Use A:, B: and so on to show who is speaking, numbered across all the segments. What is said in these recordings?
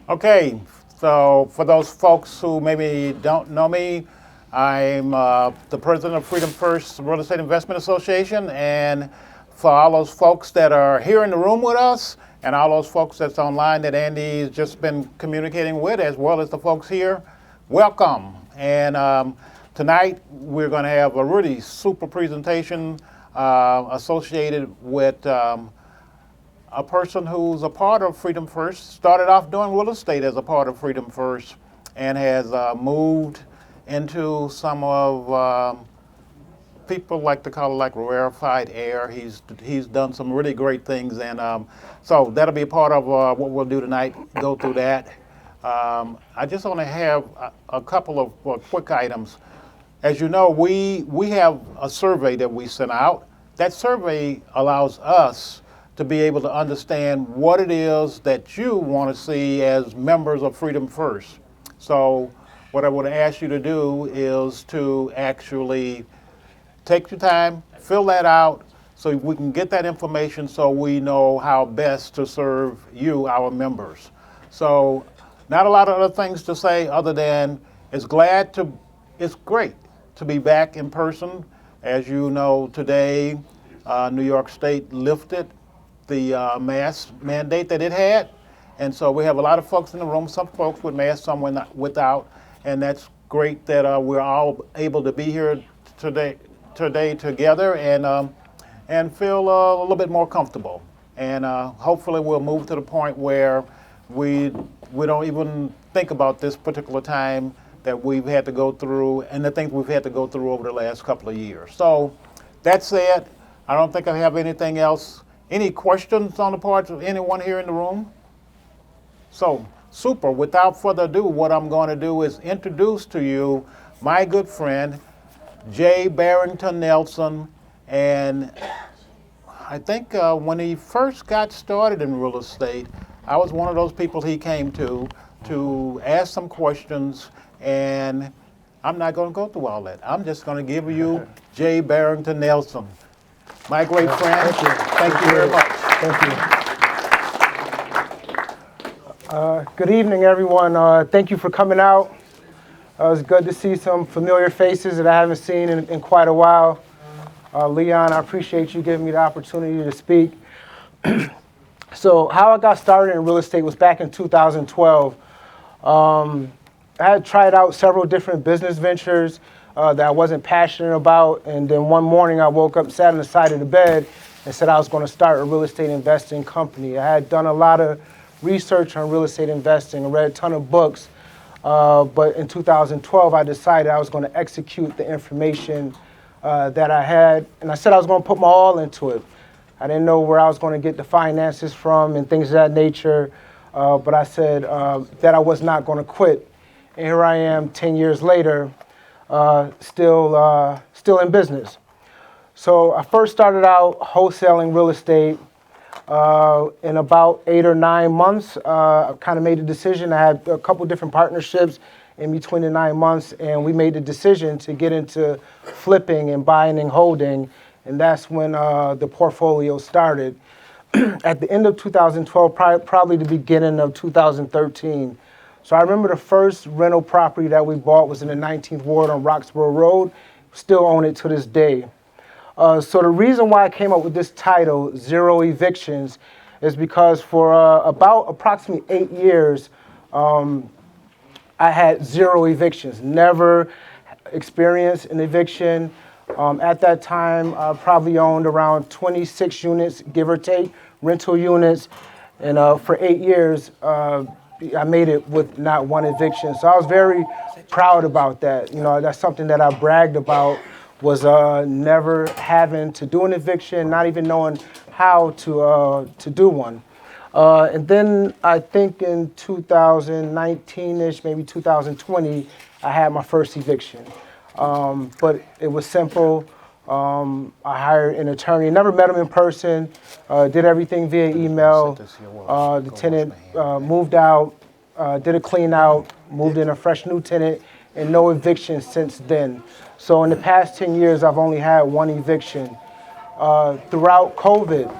A: Okay, so for those folks who maybe don't know me, I'm the president of Freedom First Real Estate Investment Association, and for all those folks that are here in the room with us, and all those folks that's online that Andy's just been communicating with, as well as the folks here, welcome. And tonight we're going to have a really super presentation associated with a person who's a part of Freedom First, started off doing real estate as a part of Freedom First, and has moved into some of people like to call it like rarefied air. He's done some really great things, and so that'll be a part of what we'll do tonight. Go through that. I just want to have a couple of quick items. As you know, we have a survey that we sent out. That survey allows us to be able to understand what it is that you want to see as members of Freedom First. So what I would ask you to do is to actually take your time, fill that out, so we can get that information so we know how best to serve you, our members. So not a lot of other things to say other than it's great to be back in person. As you know, today, New York State lifted the mask mandate that it had. And so we have a lot of folks in the room, some folks with masks, some without. And that's great that we're all able to be here today together and feel a little bit more comfortable. And hopefully we'll move to the point where we don't even think about this particular time that we've had to go through and the things we've had to go through over the last couple of years. So that said, I don't think I have anything else. Any questions on the part of anyone here in the room? So, super. Without further ado, what I'm going to do is introduce to you my good friend, J. Barrington Nelson. And I think when he first got started in real estate, I was one of those people he came to ask some questions, and I'm not going to go through all that. I'm just going to give you J. Barrington Nelson. My great friend, thank you very much.
B: Thank you. Good evening, everyone. Thank you for coming out. It's good to see some familiar faces that I haven't seen in quite a while. Leon, I appreciate you giving me the opportunity to speak. So how I got started in real estate was back in 2012. I had tried out several different business ventures that I wasn't passionate about, and then one morning I woke up, sat on the side of the bed, and said I was going to start a real estate investing company. I had done a lot of research on real estate investing, read a ton of books, but in 2012 I decided I was going to execute the information that I had, and I said I was going to put my all into it. I didn't know where I was going to get the finances from and things of that nature, but I said that I was not going to quit. And here I am 10 years later, still in business. So I first started out wholesaling real estate. In about 8 or 9 months, I kind of made a decision. I had a couple different partnerships in between the 9 months, and we made the decision to get into flipping and buying and holding, and that's when the portfolio started. At the end of 2012, probably the beginning of 2013. So I remember the first rental property that we bought was in the 19th Ward on Roxborough Road. Still own it to this day. So the reason why I came up with this title, Zero Evictions, is because for about approximately 8 years, I had zero evictions, never experienced an eviction. At that time, I probably owned around 26 units, give or take, rental units. And for 8 years, I made it with not one eviction. So I was very proud about that. You know, that's something that I bragged about, was never having to do an eviction, not even knowing how to do one. And then I think in 2019-ish, maybe 2020, I had my first eviction. But it was simple. I hired an attorney, never met him in person, did everything via email. The tenant moved out, did a clean out, moved in a fresh new tenant, and no eviction since then. So in the past 10 years, I've only had one eviction. Throughout COVID,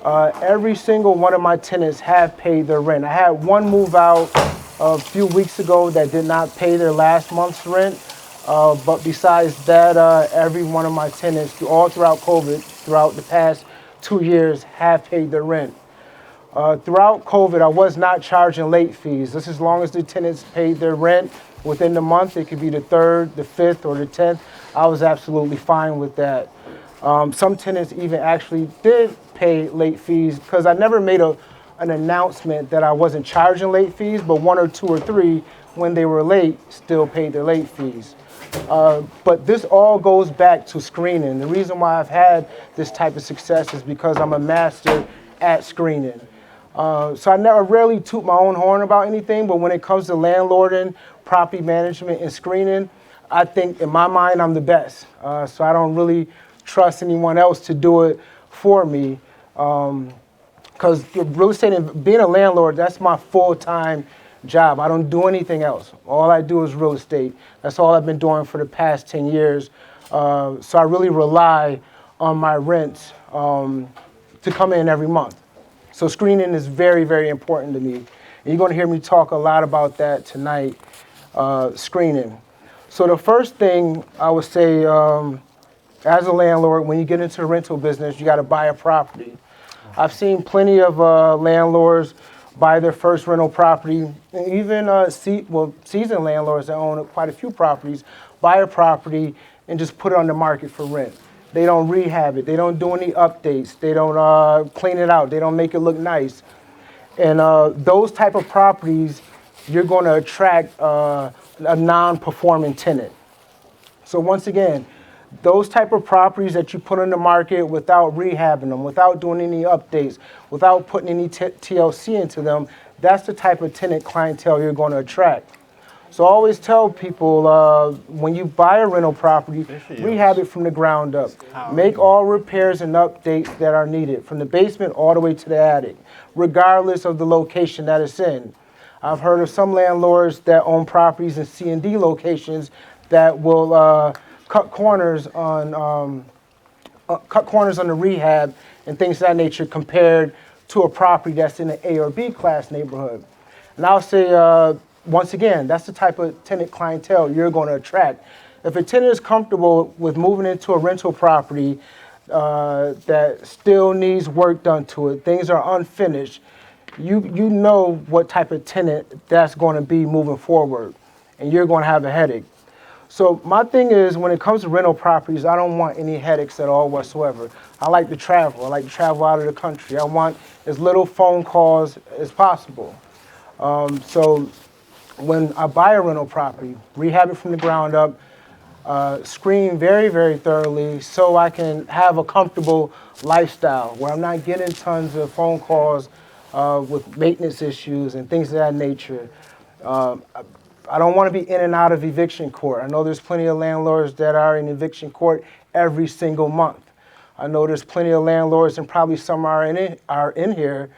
B: Every single one of my tenants have paid their rent. I had one move out a few weeks ago that did not pay their last month's rent. But besides that, every one of my tenants, all throughout COVID, throughout the past 2 years, have paid their rent. Throughout COVID, I was not charging late fees. This as long as the tenants paid their rent within the month. It could be the 3rd, the 5th, or the 10th. I was absolutely fine with that. Some tenants even actually did pay late fees because I never made an announcement that I wasn't charging late fees, but 1 or 2 or 3, when they were late, still paid their late fees. But this all goes back to screening. The reason why I've had this type of success is because I'm a master at screening. So I rarely toot my own horn about anything, but when it comes to landlording, property management, and screening, I think in my mind I'm the best. So I don't really trust anyone else to do it for me. Because real estate and being a landlord, that's my full-time job. I don't do anything else. All I do is real estate. That's all I've been doing for the past 10 years. So I really rely on my rents to come in every month. So screening is very, very important to me. And you're going to hear me talk a lot about that tonight, screening. So the first thing I would say, as a landlord, when you get into the rental business, you got to buy a property. I've seen plenty of landlords buy their first rental property, and even seasoned landlords that own quite a few properties buy a property and just put it on the market for rent. They don't rehab it. They don't do any updates. They don't clean it out. They don't make it look nice. And those type of properties, you're going to attract a non-performing tenant. So once again, those type of properties that you put on the market without rehabbing them, without doing any updates, without putting any TLC into them, that's the type of tenant clientele you're going to attract. So I always tell people, when you buy a rental property, rehab it from the ground up. Make all repairs and updates that are needed, from the basement all the way to the attic, regardless of the location that it's in. I've heard of some landlords that own properties in C and D locations that will cut corners on the rehab and things of that nature compared to a property that's in an A or B class neighborhood. And I'll say, once again, that's the type of tenant clientele you're going to attract. If a tenant is comfortable with moving into a rental property that still needs work done to it, things are unfinished, you know what type of tenant that's going to be moving forward, and you're going to have a headache. So my thing is, when it comes to rental properties, I don't want any headaches at all whatsoever. I like to travel. I like to travel out of the country. I want as little phone calls as possible. So when I buy a rental property, rehab it from the ground up, screen very, very thoroughly so I can have a comfortable lifestyle where I'm not getting tons of phone calls with maintenance issues and things of that nature. I don't want to be in and out of eviction court. I know there's plenty of landlords that are in eviction court every single month. I know there's plenty of landlords, and probably some are in here,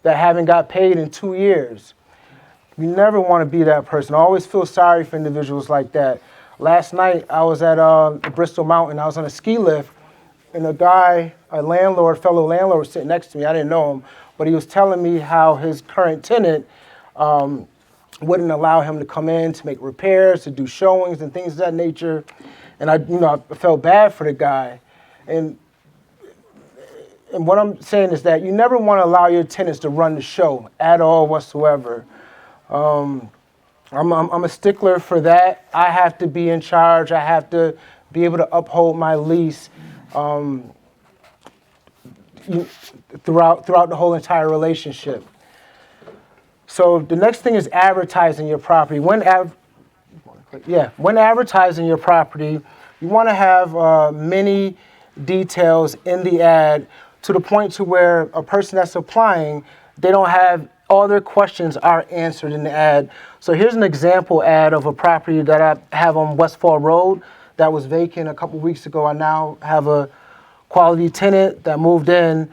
B: that haven't got paid in 2 years. You never want to be that person. I always feel sorry for individuals like that. Last night, I was at Bristol Mountain. I was on a ski lift, and a guy, fellow landlord, was sitting next to me. I didn't know him, but he was telling me how his current tenant wouldn't allow him to come in to make repairs, to do showings and things of that nature. And I felt bad for the guy. And what I'm saying is that you never want to allow your tenants to run the show at all whatsoever. I'm a stickler for that. I have to be in charge. I have to be able to uphold my lease throughout the whole entire relationship. So the next thing is advertising your property. When advertising your property, you want to have many details in the ad to the point to where a person that's applying, they don't have all their questions are answered in the ad. So here's an example ad of a property that I have on Westfall Road that was vacant a couple weeks ago. I now have a quality tenant that moved in,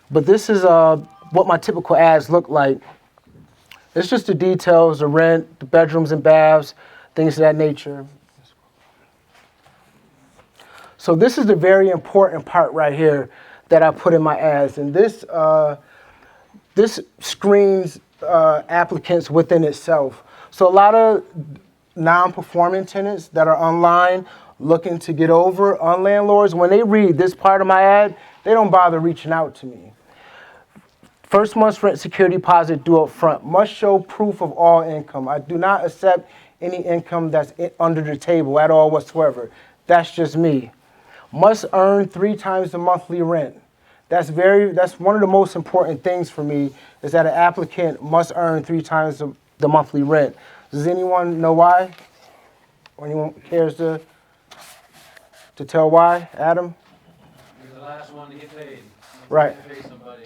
B: but this is what my typical ads look like. It's just the details, the rent, the bedrooms and baths, things of that nature. So this is the very important part right here. that I put in my ads. And this screens applicants within itself. So a lot of non-performing tenants that are online looking to get over on landlords, when they read this part of my ad, they don't bother reaching out to me. First month's rent security deposit due up front. Must show proof of all income. I do not accept any income that's under the table at all whatsoever. That's just me. Must earn 3 times the monthly rent. That's one of the most important things for me, is that an applicant must earn 3 times the monthly rent. Does anyone know why? Or anyone cares to tell why? Adam?
C: You're the last one to get paid.
B: Right.
C: To pay somebody.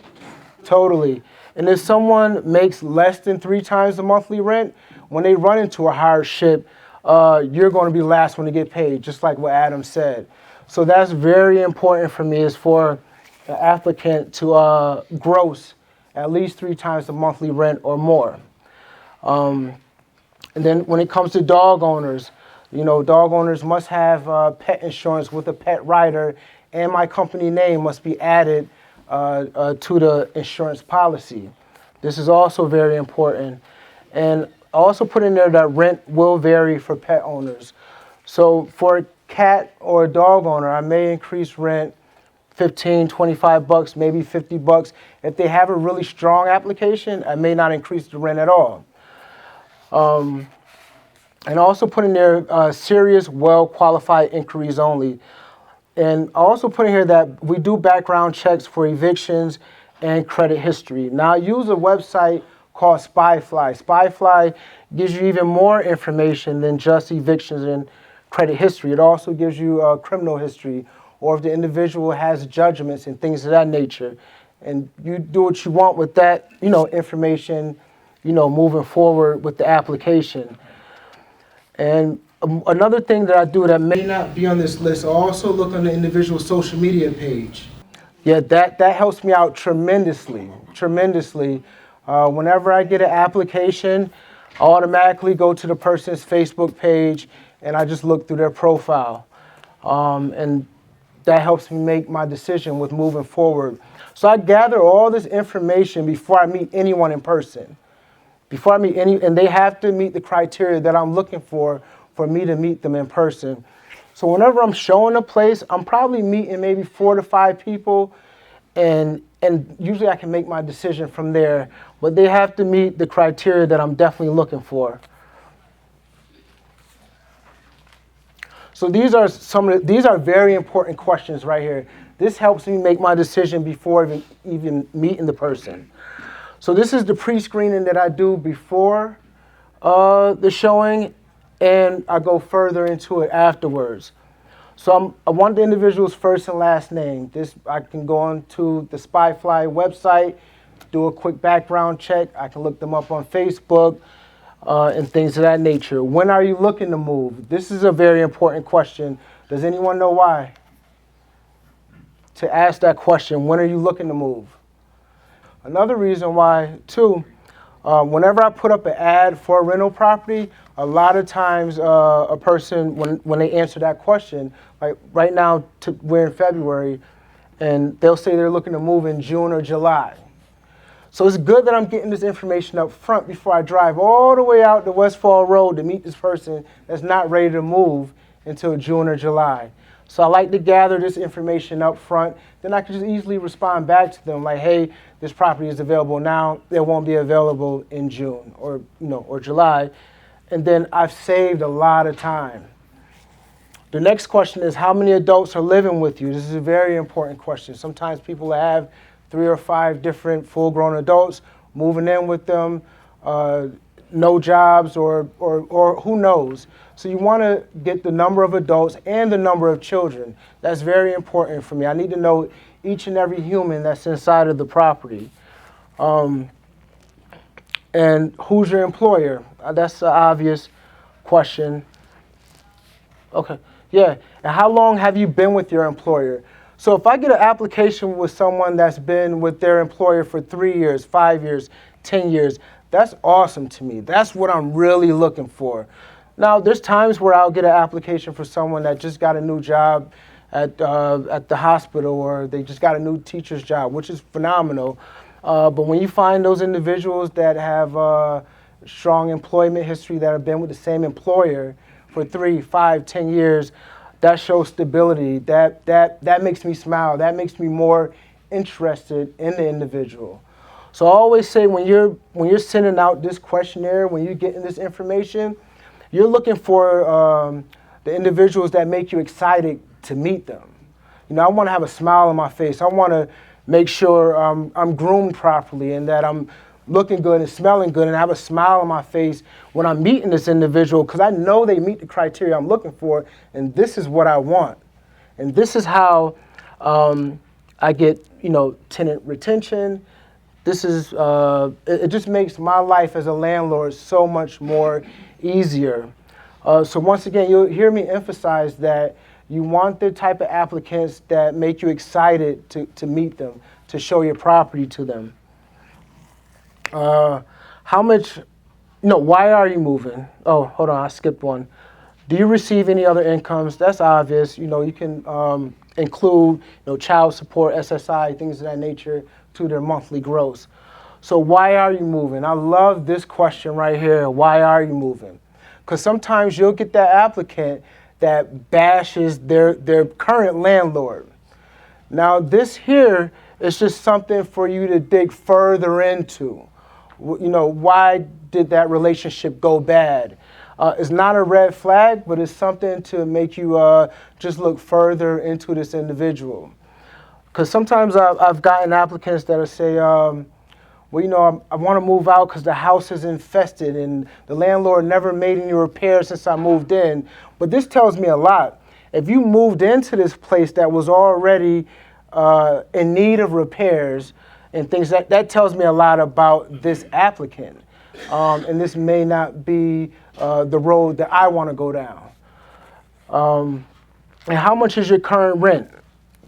B: Totally. And if someone makes less than 3 times the monthly rent, when they run into a hardship, you're going to be the last one to get paid, just like what Adam said. So that's very important for me, is for an applicant to gross at least 3 times the monthly rent or more. And then when it comes to dog owners, dog owners must have pet insurance with a pet rider, and my company name must be added to the insurance policy. This is also very important. And I also put in there that rent will vary for pet owners. So for a cat or a dog owner, I may increase rent $15, $25, maybe $50. If they have a really strong application, I may not increase the rent at all. And also put in there serious, well-qualified inquiries only. And I also put in here that we do background checks for evictions and credit history. Now I use a website called SpyFly. SpyFly gives you even more information than just evictions and credit history. It also gives you criminal history, or if the individual has judgments and things of that nature. And you do what you want with that, information, moving forward with the application. And another thing that I do that may not be on this list, I also look on the individual social media page. Yeah, that helps me out tremendously. Whenever I get an application, I automatically go to the person's Facebook page and I just look through their profile. And that helps me make my decision with moving forward. So I gather all this information before I meet anyone in person. And they have to meet the criteria that I'm looking for me to meet them in person. So whenever I'm showing a place, I'm probably meeting maybe 4 to 5 people, and usually I can make my decision from there. But they have to meet the criteria that I'm definitely looking for. So these are very important questions right here. This helps me make my decision before even meeting the person. So this is the pre-screening that I do before the showing, and I go further into it afterwards. So I want the individual's first and last name. I can go on to the SpyFly website, do a quick background check. I can look them up on Facebook and things of that nature. When are you looking to move? This is a very important question. Does anyone know why? To ask that question, when are you looking to move? Another reason why, too, whenever I put up an ad for a rental property, a lot of times a person, when they answer that question, like right now we're in February, and they'll say they're looking to move in June or July. So it's good that I'm getting this information up front before I drive all the way out to Westfall Road to meet this person that's not ready to move until June or July. So I like to gather this information up front. Then I can just easily respond back to them like, hey, this property is available now. It won't be available in June or July. And then I've saved a lot of time. The next question is, how many adults are living with you? This is a very important question. Sometimes people have 3 or 5 different full-grown adults moving in with them, no jobs or who knows. So you want to get the number of adults and the number of children. That's very important for me. I need to know each and every human that's inside of the property. And who's your employer? That's an obvious question. Okay, yeah. And how long have you been with your employer? So if I get an application with someone that's been with their employer for 3 years, 5 years, 10 years, that's awesome to me. That's what I'm really looking for. Now, there's times where I'll get an application for someone that just got a new job at the hospital, or they just got a new teacher's job, which is phenomenal. But when you find those individuals that have strong employment history, that have been with the same employer for 3, 5, 10 years, that shows stability. That makes me smile. That makes me more interested in the individual. So I always say, when you're sending out this questionnaire, when you're getting this information, you're looking for the individuals that make you excited to meet them. You know, I want to have a smile on my face. I want to make sure I'm groomed properly, and that I'm looking good and smelling good, and have a smile on my face when I'm meeting this individual, because I know they meet the criteria I'm looking for, and this is what I want. And this is how I get, tenant retention. This is, it just makes my life as a landlord so much more easier. So once again, you'll hear me emphasize that you want the type of applicants that make you excited to meet them, to show your property to them. How much, why are you moving? Oh, hold on, I skipped one. Do you receive any other incomes? That's obvious. You can include, child support, SSI, things of that nature to their monthly gross. So why are you moving? I love this question right here. Why are you moving? Because sometimes you'll get that applicant that bashes their current landlord. Now this here is just something for you to dig further into. Why did that relationship go bad? It's not a red flag, but it's something to make you just look further into this individual. Because sometimes I've gotten applicants that say, I want to move out because the house is infested and the landlord never made any repairs since I moved in. But this tells me a lot. If you moved into this place that was already in need of repairs and things, that tells me a lot about this applicant. And this may not be the road that I want to go down. And how much is your current rent?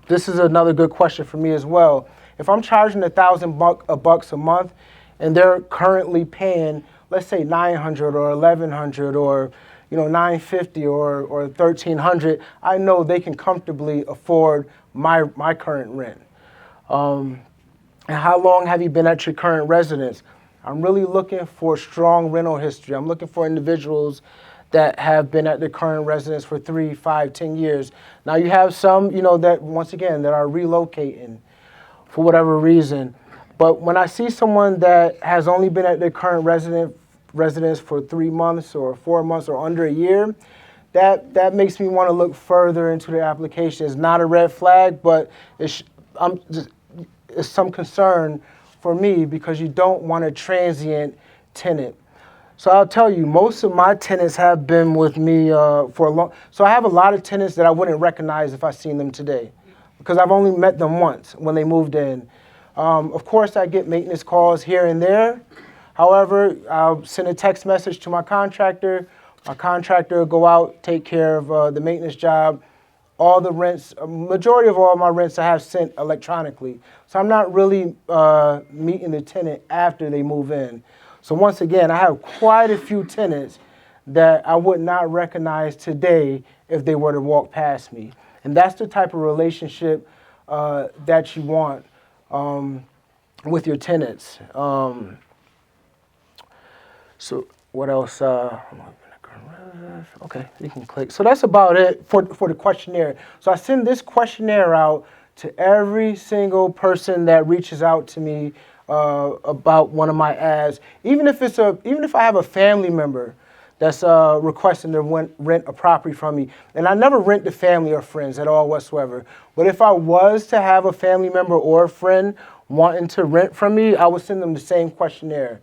B: This is another good question for me as well. If I'm charging $1,000 a month and they're currently paying, let's say $900 or $1,100 or $950 or $1,300, I know they can comfortably afford my current rent. And how long have you been at your current residence? I'm really looking for strong rental history. I'm looking for individuals that have been at their current residence for 3, 5, 10 years. Now you have some, that once again, that are relocating for whatever reason. But when I see someone that has only been at their current residence for 3 months or 4 months or under a year, that makes me want to look further into their application. It's not a red flag, but it's some concern for me, because you don't want a transient tenant. So I'll tell you, most of my tenants have been with me for a long. So I have a lot of tenants that I wouldn't recognize if I seen them today, because I've only met them once when they moved in. Of course, I get maintenance calls here and there. However, I'll send a text message to my contractor. My contractor will go out, take care of the maintenance job. All the rents, majority of all my rents I have sent electronically. So I'm not really meeting the tenant after they move in. So once again, I have quite a few tenants that I would not recognize today if they were to walk past me. And that's the type of relationship that you want with your tenants. So what else? Okay, you can click. So that's about it for the questionnaire. So I send this questionnaire out to every single person that reaches out to me about one of my ads. Even if I have a family member that's requesting to rent a property from me, and I never rent to family or friends at all whatsoever. But if I was to have a family member or a friend wanting to rent from me, I would send them the same questionnaire.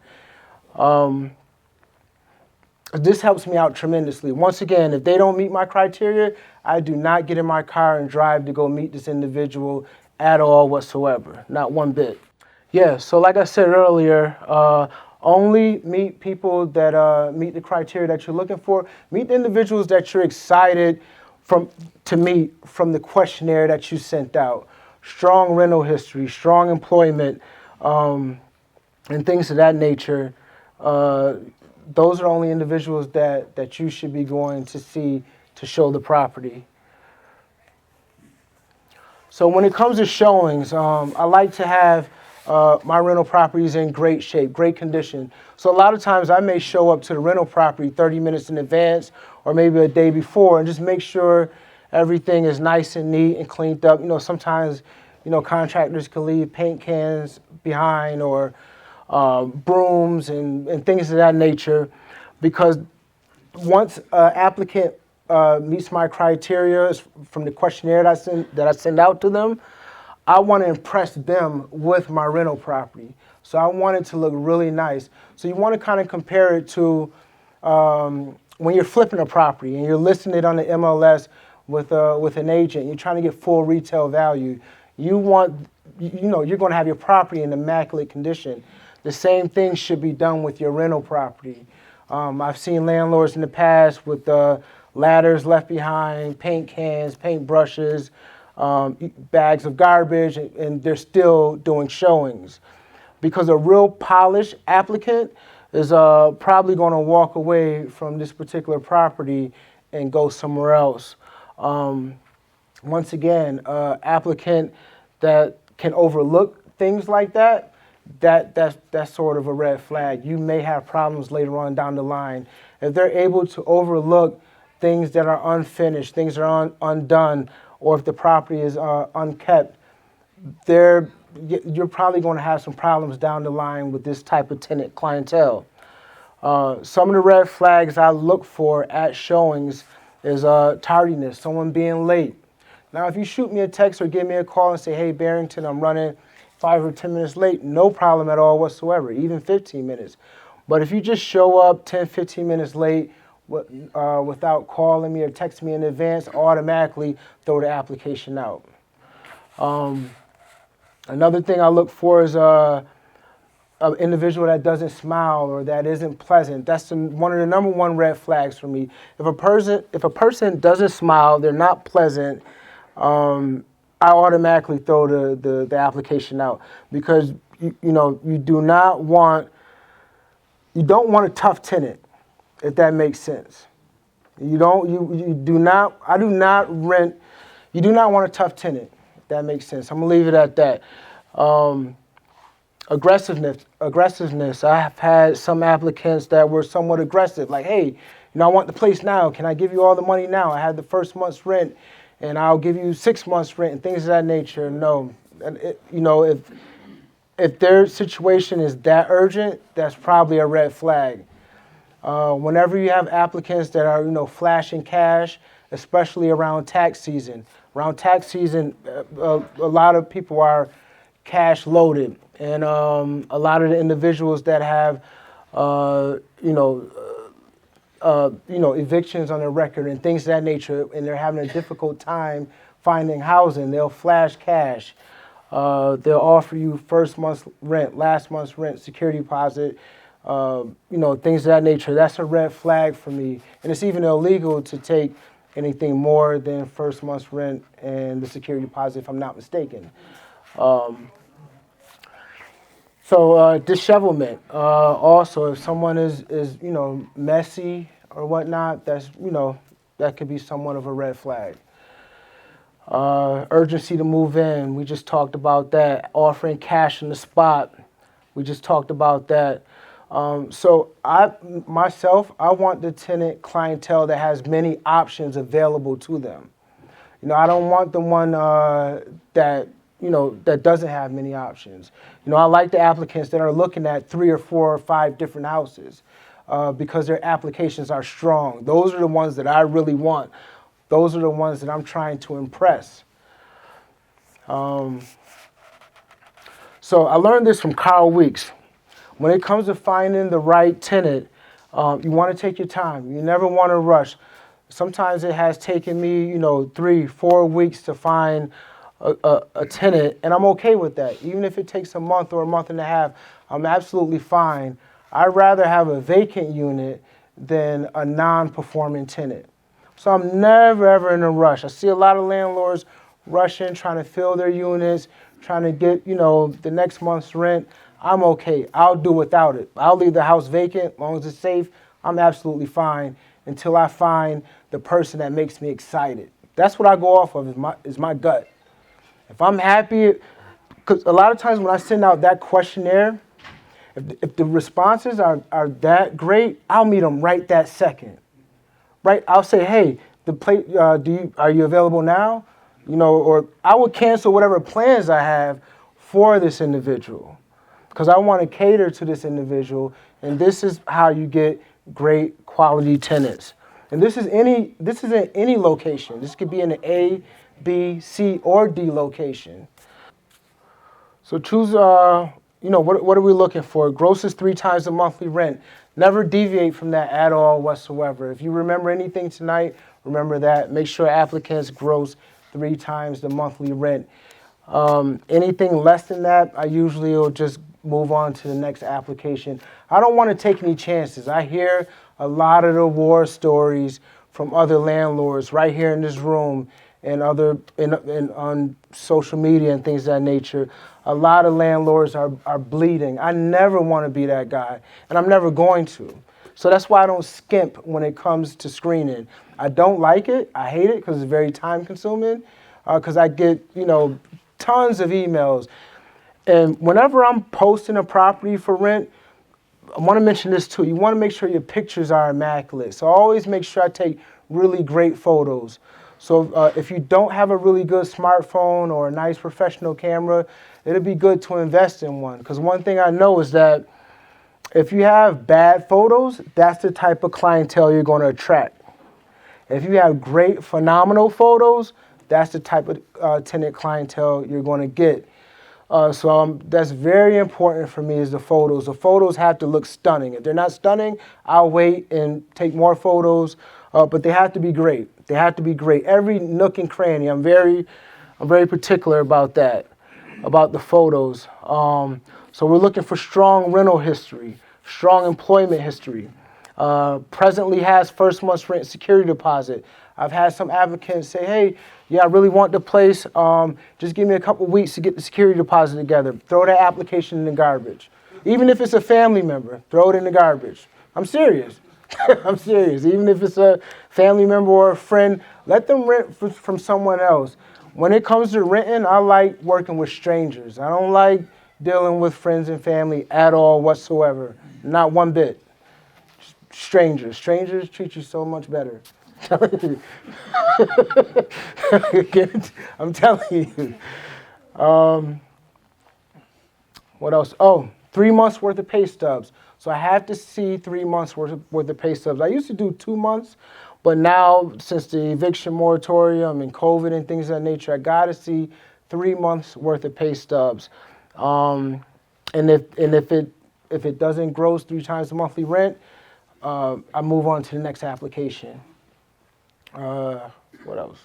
B: This helps me out tremendously. Once again, if they don't meet my criteria, I do not get in my car and drive to go meet this individual at all whatsoever, not one bit. Yeah, so like I said earlier, only meet people that meet the criteria that you're looking for. Meet the individuals that you're excited to meet from the questionnaire that you sent out. Strong rental history, strong employment, and things of that nature. Those are only individuals that you should be going to see to show the property. So when it comes to showings, I like to have my rental properties in great shape, great condition. So a lot of times I may show up to the rental property 30 minutes in advance or maybe a day before and just make sure everything is nice and neat and cleaned up. Sometimes, contractors can leave paint cans behind or brooms and things of that nature, because once an applicant meets my criteria from the questionnaire that I send out to them, I want to impress them with my rental property. So I want it to look really nice. So you want to kind of compare it to when you're flipping a property and you're listing it on the MLS with an agent. You're trying to get full retail value. You're going to have your property in immaculate condition. The same thing should be done with your rental property. I've seen landlords in the past with ladders left behind, paint cans, paint brushes, bags of garbage, and they're still doing showings. Because a real polished applicant is probably going to walk away from this particular property and go somewhere else. Once again, applicant that can overlook things like that's sort of a red flag. You may have problems later on down the line. If they're able to overlook things that are unfinished, things that are undone, or if the property is unkept, you're probably going to have some problems down the line with this type of tenant clientele. Some of the red flags I look for at showings is tardiness, someone being late. Now, if you shoot me a text or give me a call and say, hey, Barrington, I'm running 5 or 10 minutes late, no problem at all whatsoever, even 15 minutes. But if you just show up 10, 15 minutes late without calling me or texting me in advance, automatically throw the application out. Another thing I look for is an individual that doesn't smile or that isn't pleasant. That's one of the number one red flags for me. If a person doesn't smile, they're not pleasant, I automatically throw the application out, because you don't want a tough tenant, if that makes sense. You do not want a tough tenant, if that makes sense. I'm gonna leave it at that. Aggressiveness. I have had some applicants that were somewhat aggressive, like, hey, I want the place now. Can I give you all the money now? I have the first month's rent, and I'll give you 6 months rent and things of that nature. No, if their situation is that urgent, that's probably a red flag. Whenever you have applicants that are, flashing cash, especially around tax season. Around tax season, a lot of people are cash loaded, and a lot of the individuals that have, evictions on their record and things of that nature, and they're having a difficult time finding housing, they'll flash cash. They'll offer you first month's rent, last month's rent, security deposit, things of that nature. That's a red flag for me. And it's even illegal to take anything more than first month's rent and the security deposit, if I'm not mistaken. Dishevelment. Also, if someone is messy or whatnot, that could be somewhat of a red flag. Urgency to move in. We just talked about that. Offering cash on the spot. We just talked about that. I want the tenant clientele that has many options available to them. I don't want the one that doesn't have many options. I like the applicants that are looking at 3 or 4 or 5 different houses because their applications are strong. Those are the ones that I really want. Those are the ones that I'm trying to impress. So I learned this from Carl Weeks. When it comes to finding the right tenant, you want to take your time. You never want to rush. Sometimes it has taken me, 3, 4 weeks to find a tenant, and I'm okay with that. Even if it takes a month or a month and a half, I'm absolutely fine. I'd rather have a vacant unit than a non-performing tenant. So I'm never, ever in a rush. I see a lot of landlords rushing, trying to fill their units, trying to get, the next month's rent. I'm okay. I'll do without it. I'll leave the house vacant as long as it's safe. I'm absolutely fine until I find the person that makes me excited. That's what I go off of, is my gut. If I'm happy, because a lot of times when I send out that questionnaire, if the responses are that great, I'll meet them right that second. Right? I'll say, hey, are you available now? Or I would cancel whatever plans I have for this individual because I want to cater to this individual, and this is how you get great quality tenants. And this is in any location. This could be in an A, B, C, or D location. So choose, what are we looking for? Gross is 3 times the monthly rent. Never deviate from that at all whatsoever. If you remember anything tonight, remember that. Make sure applicants gross 3 times the monthly rent. Anything less than that, I usually will just move on to the next application. I don't want to take any chances. I hear a lot of the war stories from other landlords right here in this room and on social media and things of that nature. A lot of landlords are bleeding. I never want to be that guy, and I'm never going to. So that's why I don't skimp when it comes to screening. I don't like it. I hate it because it's very time consuming, because I get, tons of emails. And whenever I'm posting a property for rent, I want to mention this too. You want to make sure your pictures are immaculate. So always make sure I take really great photos. So if you don't have a really good smartphone or a nice professional camera, it'll be good to invest in one. Because one thing I know is that if you have bad photos, that's the type of clientele you're going to attract. If you have great, phenomenal photos, that's the type of tenant clientele you're going to get. So that's very important for me is the photos. The photos have to look stunning. If they're not stunning, I'll wait and take more photos, but they have to be great. They have to be great. Every nook and cranny, I'm very particular about that, about the photos. So we're looking for strong rental history, strong employment history. Presently has first month's rent security deposit. I've had some applicants say, hey, yeah, I really want the place. Just give me a couple weeks to get the security deposit together. Throw that application in the garbage. Even if it's a family member, throw it in the garbage. I'm serious. I'm serious. Even if it's a family member or a friend, let them rent from someone else. When it comes to renting, I like working with strangers. I don't like dealing with friends and family at all whatsoever. Not one bit. Strangers. Strangers treat you so much better. I'm telling you. What else? Oh, 3 months worth of pay stubs. So I have to see 3 months worth of pay stubs. I used to do 2 months, but now since the eviction moratorium and COVID and things of that nature, I got to see 3 months worth of pay stubs. And if it doesn't gross 3 times the monthly rent, I move on to the next application. What else?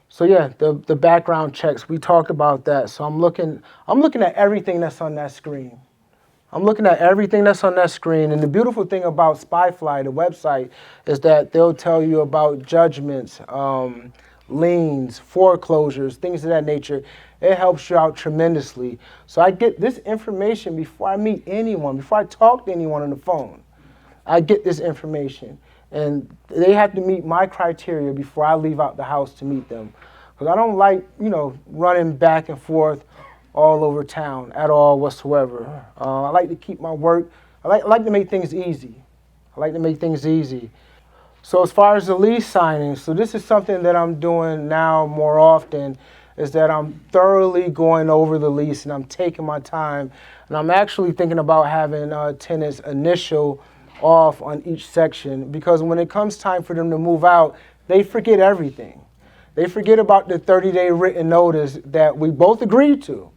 B: So yeah, the background checks, we talked about that. So I'm looking at everything that's on that screen. I'm looking at everything that's on that screen. And the beautiful thing about SpyFly, the website, is that they'll tell you about judgments, liens, foreclosures, things of that nature. It helps you out tremendously. So I get this information before I meet anyone, before I talk to anyone on the phone. I get this information. And they have to meet my criteria before I leave out the house to meet them. Because I don't like, running back and forth all over town at all whatsoever. I like to keep my work. I like to make things easy. So as far as the lease signing, so this is something that I'm doing now more often, is that I'm thoroughly going over the lease and I'm taking my time. And I'm actually thinking about having tenants initial off on each section, because when it comes time for them to move out, they forget everything. They forget about the 30-day written notice that we both agreed to.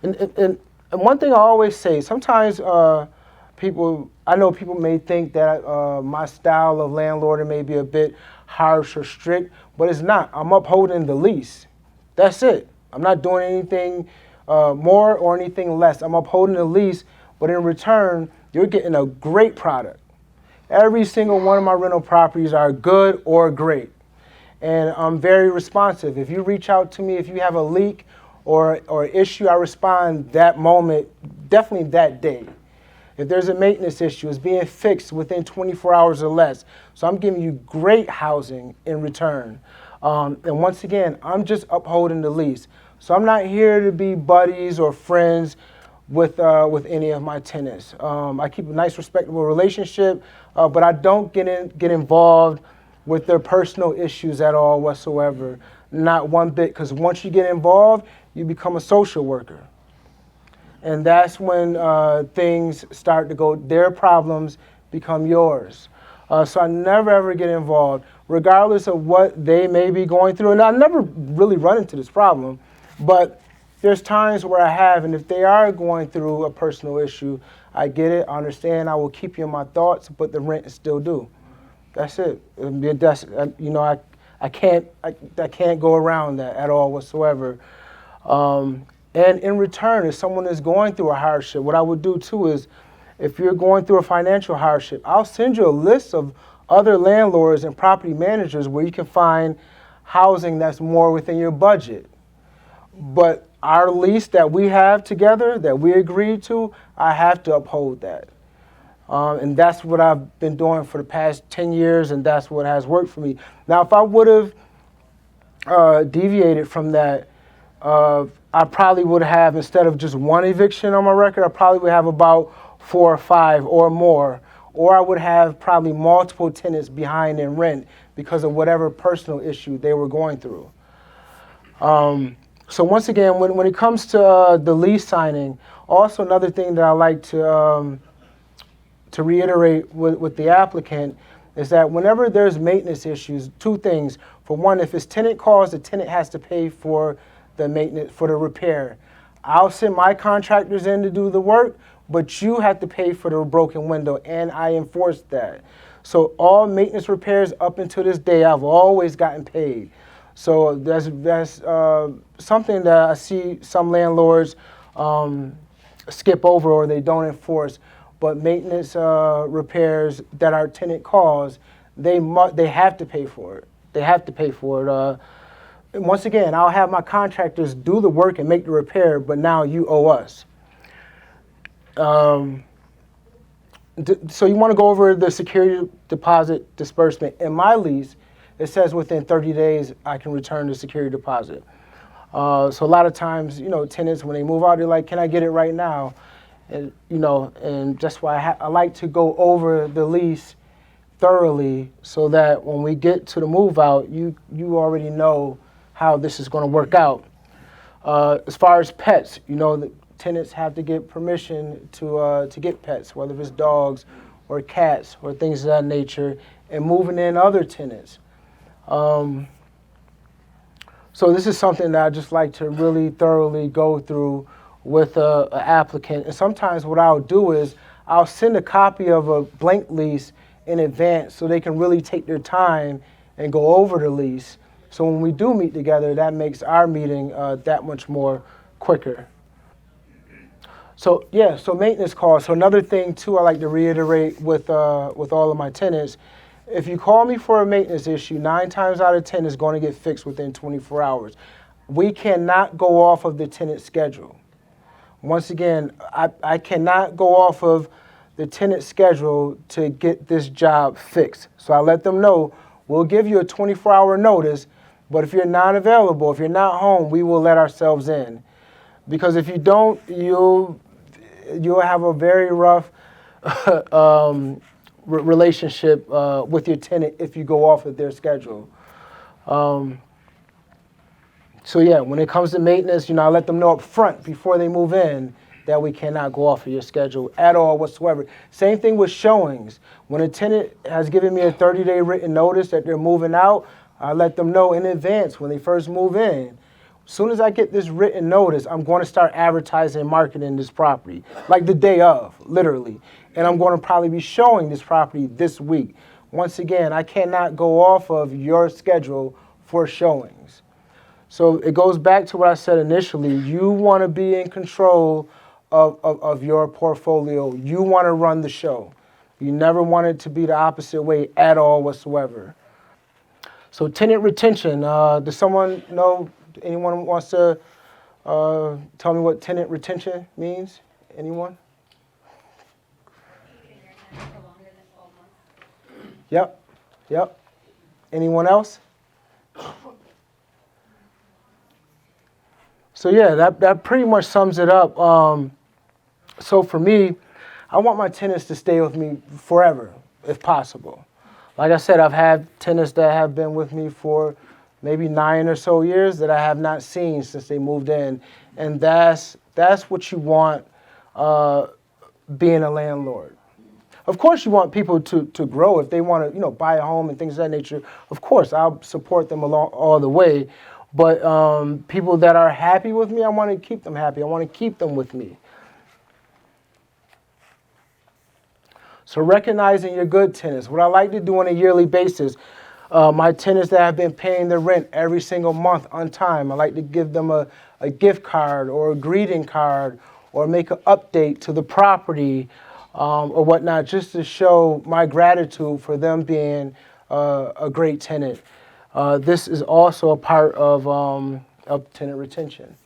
B: And one thing I always say, sometimes I know people may think that my style of landlording may be a bit harsh or strict, but it's not. I'm upholding the lease. That's it. I'm not doing anything more or anything less. I'm upholding the lease, but in return, you're getting a great product. Every single one of my rental properties are good or great. And I'm very responsive. If you reach out to me, if you have a leak or issue, I respond that moment, definitely that day. If there's a maintenance issue, it's being fixed within 24 hours or less. So I'm giving you great housing in return. And once again, I'm just upholding the lease. So I'm not here to be buddies or friends with any of my tenants. I keep a nice, respectable relationship, but I don't get involved with their personal issues at all whatsoever. Not one bit, because once you get involved, you become a social worker. And that's when things start to go, their problems become yours. So I never ever get involved, regardless of what they may be going through. And I never really run into this problem, but there's times where I have, and if they are going through a personal issue, I get it, I understand, I will keep you in my thoughts, but the rent is still due. That's it. That's, I can't go around that at all whatsoever. And in return, if someone is going through a hardship, what I would do too is, if you're going through a financial hardship, I'll send you a list of other landlords and property managers where you can find housing that's more within your budget. But our lease that we have together, that we agreed to, I have to uphold that. And that's what I've been doing for the past 10 years, and that's what has worked for me. Now, if I would have deviated from that, I probably would have, instead of just one eviction on my record, I probably would have about 4 or 5 or more. Or I would have probably multiple tenants behind in rent because of whatever personal issue they were going through. So once again, when it comes to the lease signing, also another thing that I like to reiterate with the applicant is that whenever there's maintenance issues, 2 things. For one, if it's tenant calls, the tenant has to pay for the maintenance, for the repair. I'll send my contractors in to do the work, but you have to pay for the broken window, and I enforce that. So all maintenance repairs up until this day, I've always gotten paid. So that's something that I see some landlords skip over or they don't enforce. But maintenance repairs that our tenant calls, they have to pay for it. They have to pay for it. And once again, I'll have my contractors do the work and make the repair, but now you owe us. So you want to go over the security deposit disbursement. In my lease, it says within 30 days I can return the security deposit. So a lot of times, tenants, when they move out, they're like, can I get it right now? And, and that's why I like to go over the lease thoroughly so that when we get to the move out, you already know how this is going to work out. As far as pets, the tenants have to get permission to get pets, whether it's dogs or cats or things of that nature, and moving in other tenants. So this is something that I just like to really thoroughly go through with an applicant. And sometimes what I'll do is I'll send a copy of a blank lease in advance so they can really take their time and go over the lease. So when we do meet together, that makes our meeting that much more quicker. So so maintenance calls. So another thing too I like to reiterate with all of my tenants, if you call me for a maintenance issue, 9 times out of 10 is going to get fixed within 24 hours. We cannot go off of the tenant schedule. Once again, I cannot go off of the tenant schedule to get this job fixed. So I let them know, we'll give you a 24-hour notice, but if you're not available, if you're not home, we will let ourselves in. Because if you don't, you'll have a very rough relationship with your tenant if you go off of their schedule. So when it comes to maintenance, I let them know up front before they move in that we cannot go off of your schedule at all whatsoever. Same thing with showings. When a tenant has given me a 30-day written notice that they're moving out, I let them know in advance when they first move in. As soon as I get this written notice, I'm going to start advertising and marketing this property, like the day of, literally. And I'm going to probably be showing this property this week. Once again, I cannot go off of your schedule for showings. So it goes back to what I said initially. You want to be in control of your portfolio. You want to run the show. You never want it to be the opposite way at all whatsoever. So tenant retention. Does someone know? Anyone wants to tell me what tenant retention means? Anyone?
D: Keeping your tenant for longer than 12 months.
B: Yep. Anyone else? So yeah, that pretty much sums it up. So for me, I want my tenants to stay with me forever, if possible. Like I said, I've had tenants that have been with me for maybe 9 or so years that I have not seen since they moved in, and that's what you want being a landlord. Of course, you want people to grow if they want to, buy a home and things of that nature. Of course, I'll support them along all the way. But people that are happy with me, I want to keep them happy. I want to keep them with me. So recognizing your good tenants. What I like to do on a yearly basis, my tenants that have been paying their rent every single month on time, I like to give them a gift card or a greeting card or make an update to the property or whatnot, just to show my gratitude for them being a great tenant. This is also a part of tenant retention.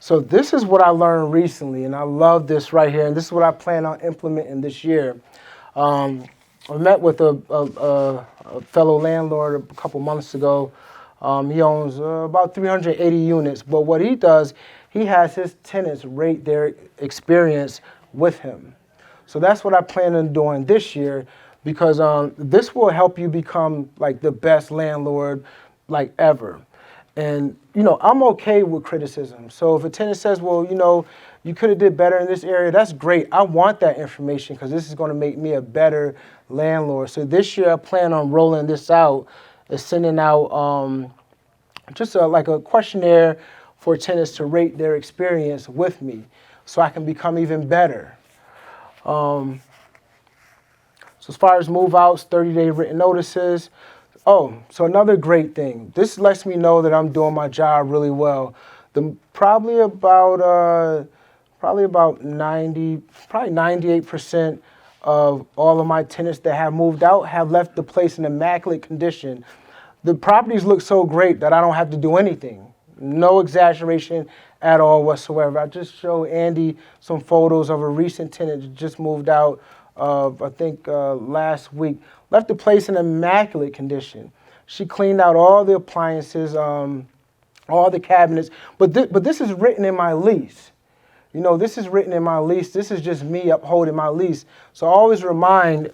B: So this is what I learned recently, and I love this right here, and this is what I plan on implementing this year. I met with a fellow landlord a couple months ago. He owns about 380 units, but what he does, he has his tenants rate their experience with him. So that's what I plan on doing this year, because this will help you become like the best landlord like ever. And, I'm okay with criticism. So if a tenant says, well, you could have did better in this area, that's great. I want that information because this is going to make me a better landlord. So this year I plan on rolling this out and sending out just like a questionnaire for tenants to rate their experience with me so I can become even better. So as far as move outs, 30-day written notices. Oh, so another great thing. This lets me know that I'm doing my job really well. Probably about 98% of all of my tenants that have moved out have left the place in immaculate condition. The properties look so great that I don't have to do anything. No exaggeration at all whatsoever. I just showed Andy some photos of a recent tenant that just moved out I think last week. Left the place in immaculate condition. She cleaned out all the appliances, all the cabinets. But this is written in my lease. This is written in my lease. This is just me upholding my lease. So I always remind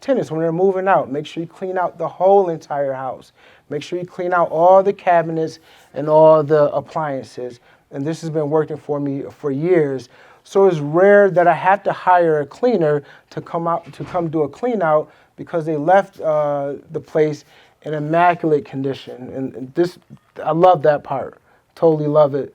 B: tenants when they're moving out, make sure you clean out the whole entire house. Make sure you clean out all the cabinets and all the appliances. And this has been working for me for years. So it's rare that I have to hire a cleaner to come do a clean out because they left the place in immaculate condition. And this, I love that part. Totally love it.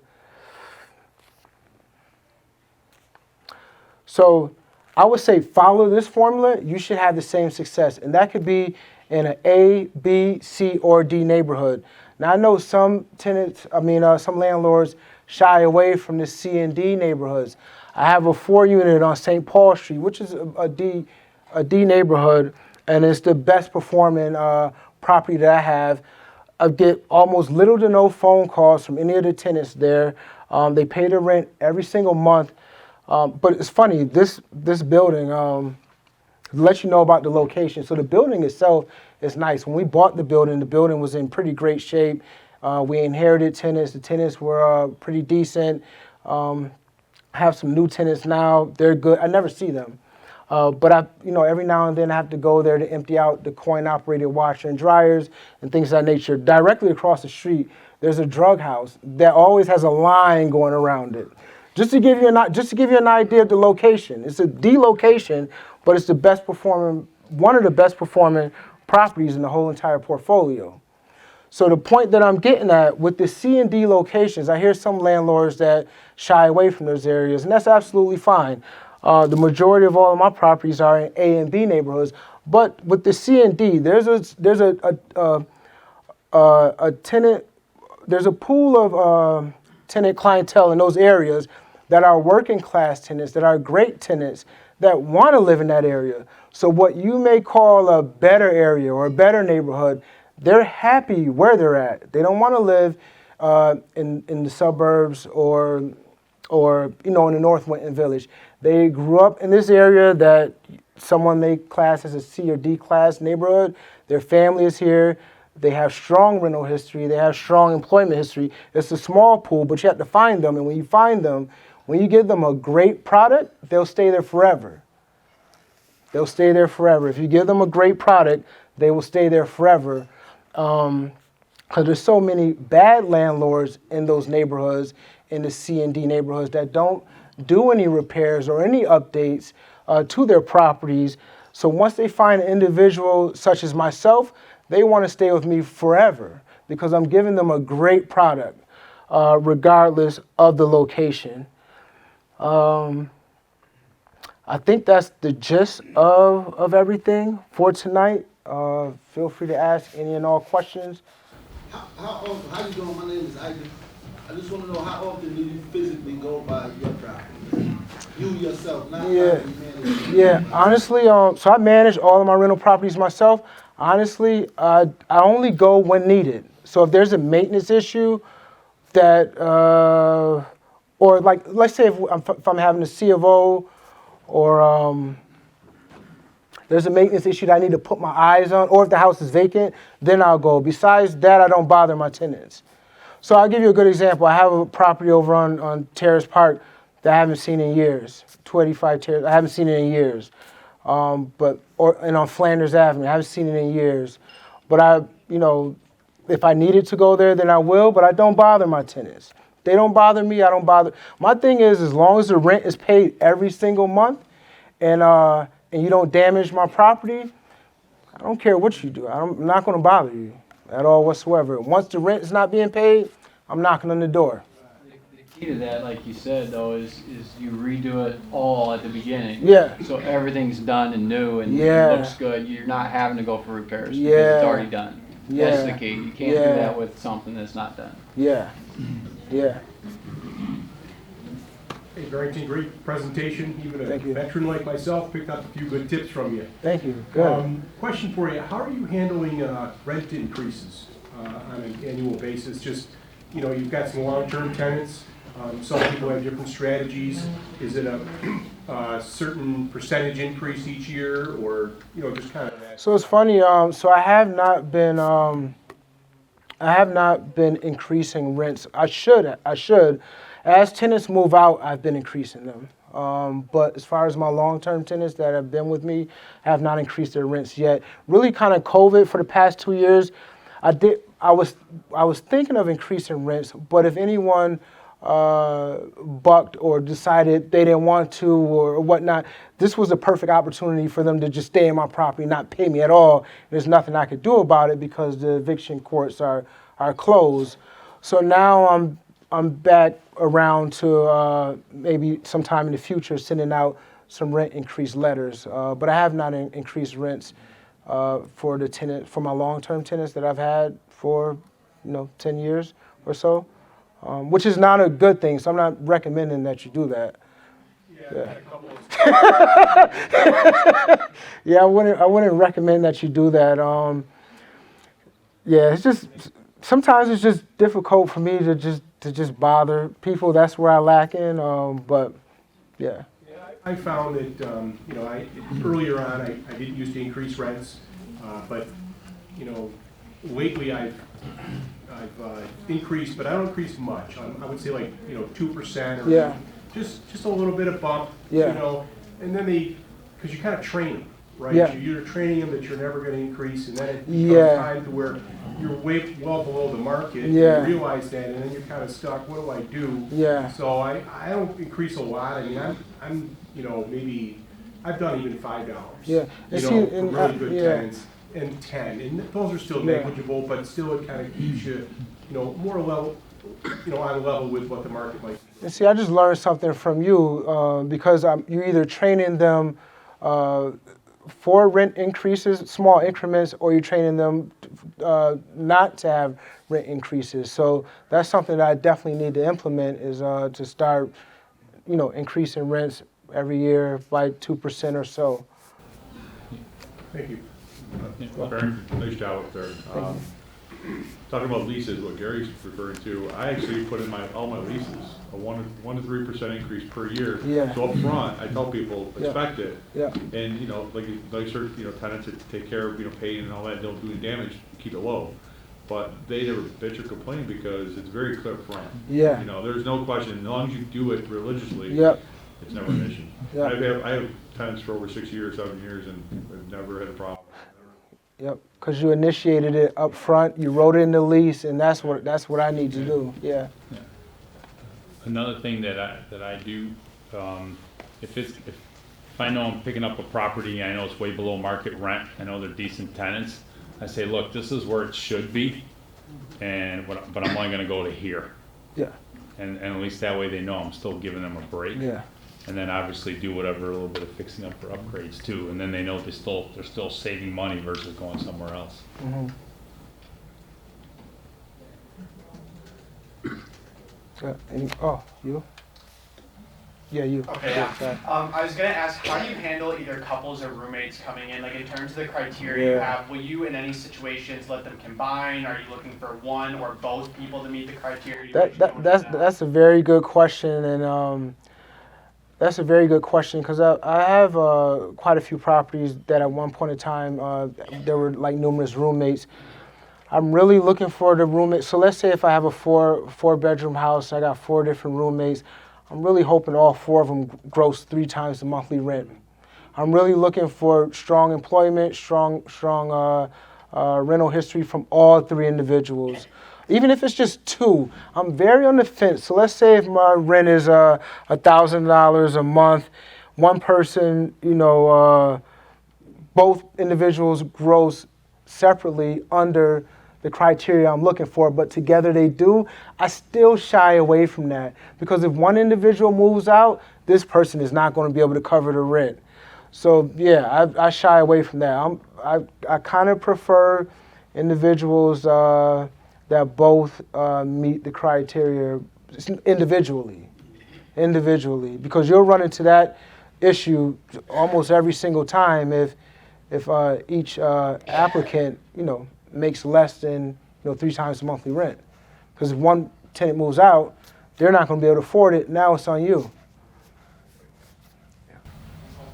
B: So I would say follow this formula. You should have the same success. And that could be in an A, B, C, or D neighborhood. Now I know some some landlords shy away from the C and D neighborhoods. I have a 4-unit on St. Paul Street, which is a D neighborhood, and it's the best performing property that I have. I get almost little to no phone calls from any of the tenants there. They pay their rent every single month. But it's funny, this building lets you know about the location. So the building itself is nice. When we bought the building was in pretty great shape. We inherited tenants. The tenants were pretty decent. Have some new tenants now. They're good. I never see them. But every now and then I have to go there to empty out the coin-operated washer and dryers and things of that nature. Directly across the street, there's a drug house that always has a line going around it. Just to give you an idea of the location. It's a D location, but it's one of the best performing properties in the whole entire portfolio. So the point that I'm getting at with the C and D locations, I hear some landlords that shy away from those areas, and that's absolutely fine. The majority of all of my properties are in A and B neighborhoods, but with the C and D, there's a tenant, there's a pool of tenant clientele in those areas that are working class tenants, that are great tenants, that want to live in that area. So what you may call a better area or a better neighborhood, they're happy where they're at. They don't want to live in the suburbs or in the North Winton Village. They grew up in this area that someone may class as a C or D class neighborhood. Their family is here. they have strong rental history, they have strong employment history. It's a small pool, but you have to find them. And when you find them, when you give them a great product, they'll stay there forever. They'll stay there forever. If you give them a great product, they will stay there forever. Because there's so many bad landlords in those neighborhoods, in the C and D neighborhoods, that don't do any repairs or any updates to their properties. So once they find an individual such as myself, they want to stay with me forever because I'm giving them a great product, regardless of the location. I think that's the gist of everything for tonight. Feel free to ask any and all questions.
D: How you doing? My name is Ivan. I just want to know how often do you physically go by your property? You yourself, not
B: Yeah.
D: how you manage it.
B: Yeah, honestly, so I manage all of my rental properties myself. Honestly, I only go when needed. So if there's a maintenance issue that, or like, let's say if I'm having a C of O, or there's a maintenance issue that I need to put my eyes on, or if the house is vacant, then I'll go. Besides that, I don't bother my tenants. So I'll give you a good example. I have a property over on Terrace Park that I haven't seen in years. 285 Terrace, I haven't seen it in years. And on Flanders Avenue, I haven't seen it in years. But if I needed to go there, then I will, but I don't bother my tenants. They don't bother me, I don't bother. My thing is, as long as the rent is paid every single month and you don't damage my property, I don't care what you do. I'm not gonna bother you at all whatsoever. Once the rent is not being paid, I'm knocking on the door.
C: The key to that, like you said, though, is you redo it all at the beginning.
B: Yeah.
C: So everything's done and new and
B: Yeah.
C: it looks good. You're not having to go for repairs because
B: Yeah.
C: it's already done.
B: Yeah.
C: That's the key. You can't
B: Yeah.
C: do that with something that's not done.
B: Yeah, yeah.
E: Hey, Barrington, great presentation. Even a
B: Thank you.
E: veteran like myself picked up a few good tips from you.
B: Thank you, good.
E: Question for you, how are you handling rent increases on an annual basis? Just, you've got some long-term tenants. Some people have different strategies. Is it a certain percentage increase each year, or, just kind of that?
B: So it's funny, so I have not been increasing rents. I should. As tenants move out, I've been increasing them. But as far as my long-term tenants that have been with me, have not increased their rents yet. Really kind of COVID for the past 2 years, I was thinking of increasing rents, but if anyone bucked or decided they didn't want to or whatnot, this was a perfect opportunity for them to just stay in my property, not pay me at all. There's nothing I could do about it because the eviction courts are closed. So now I'm back around to maybe sometime in the future sending out some rent increase letters. But I have not increased rents for my long-term tenants that I've had for 10 years or so. Which is not a good thing, so I'm not recommending that you do that.
E: Yeah. A couple of
B: Yeah, I wouldn't recommend that you do that. Yeah, it's just sometimes it's just difficult for me to just bother people. That's where I lack in. But yeah.
E: I found that earlier on I didn't used to increase rents, but lately I've increased, but I don't increase much. I would say like 2% or
B: Yeah.
E: just a little bit of bump.
B: Yeah.
E: And then because you kind of train them, right?
B: Yeah.
E: You're training them that you're never going to increase, and then it becomes
B: Yeah.
E: time to where you're well below the market.
B: Yeah.
E: You realize that, and then you're kind of stuck. What do I do?
B: Yeah.
E: So I don't increase a lot. I mean, I'm maybe I've done even $5.
B: Yeah. And see,
E: for
B: and,
E: really good
B: yeah.
E: tenants, and 10, and those are still
B: Yeah.
E: negligible, but still it kind of keeps you, more level, on level with what the market might be.
B: And see, I just learned something from you because you're either training them for rent increases, small increments, or you're training them not to have rent increases. So that's something that I definitely need to implement is to start, increasing rents every year by 2% or so.
E: Thank you.
F: Barrington, nice job up there. talking about leases, what Gary's referring to, I actually put in all my leases, a 1 to 3% increase per year.
B: Yeah.
F: So up front, I tell people,
B: Yeah.
F: expect it.
B: Yeah.
F: And, like certain, tenants that take care of, paying and all that, don't do any damage, keep it low. But they never bitch or complain because it's very clear up front.
B: Yeah.
F: There's no question, as long as you do it religiously,
B: Yep.
F: it's never an issue.
B: Yep.
F: I have tenants for over 6 years, 7 years, and I've never had a problem.
B: Yep, because you initiated it up front, you wrote it in the lease, and that's what I need to do. Yeah.
G: Another thing that I do, if I know I'm picking up a property, I know it's way below market rent, I know they're decent tenants, I say, look, this is where it should be, but I'm only going to go to here,
B: Yeah.
G: and at least that way they know I'm still giving them a break.
B: Yeah.
G: And then obviously do whatever, a little bit of fixing up for upgrades too, and then they know they're still saving money versus going somewhere else.
B: Mm-hmm. You? Yeah, you.
H: Okay, yeah. I was gonna ask, how do you handle either couples or roommates coming in? Like in terms of the criteria you have, will you in any situations let them combine? Are you looking for one or both people to meet the criteria?
B: That's a very good question, and that's a very good question because I have quite a few properties that at one point in time there were like numerous roommates. I'm really looking for the roommate. So let's say if I have a four bedroom house, I got 4 different roommates. I'm really hoping all 4 of them gross 3 times the monthly rent. I'm really looking for strong employment, strong rental history from all 3 individuals. Even if it's just 2, I'm very on the fence. So let's say if my rent is $1,000 a month, one person, both individuals gross separately under the criteria I'm looking for, but together they do, I still shy away from that. Because if one individual moves out, this person is not going to be able to cover the rent. So yeah, I shy away from that. I kind of prefer individuals that both meet the criteria individually, because you'll run into that issue almost every single time if each applicant, makes less than 3 times the monthly rent. Because if one tenant moves out, they're not going to be able to afford it. Now it's on you.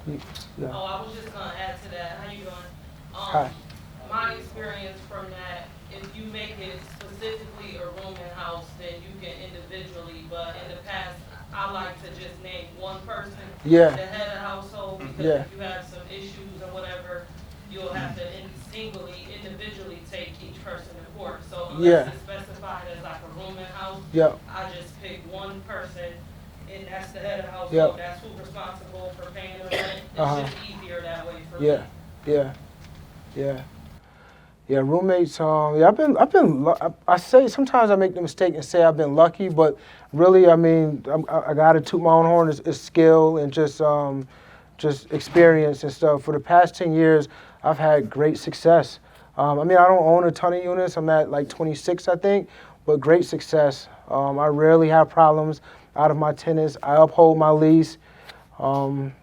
I: Yeah. Oh, I was just going to add to that. How you doing?
B: Hi.
I: My experience from that, if you make it specifically a room and house, then you can individually. But in the past, I like to just name one person, the head of the household, because if you have some issues or whatever, you'll have to individually take each person to court. So unless it's specified as like a room and house, I just pick one person, and that's the head of the household. That's who's responsible for paying the rent. It's just easier that way for me.
B: Yeah, roommates. I say sometimes I make the mistake and say I've been lucky, but really, I mean, I got to toot my own horn. It's skill and just experience and stuff. For the past 10 years, I've had great success. I don't own a ton of units. I'm at like 26, I think, but great success. I rarely have problems out of my tenants. I uphold my lease. And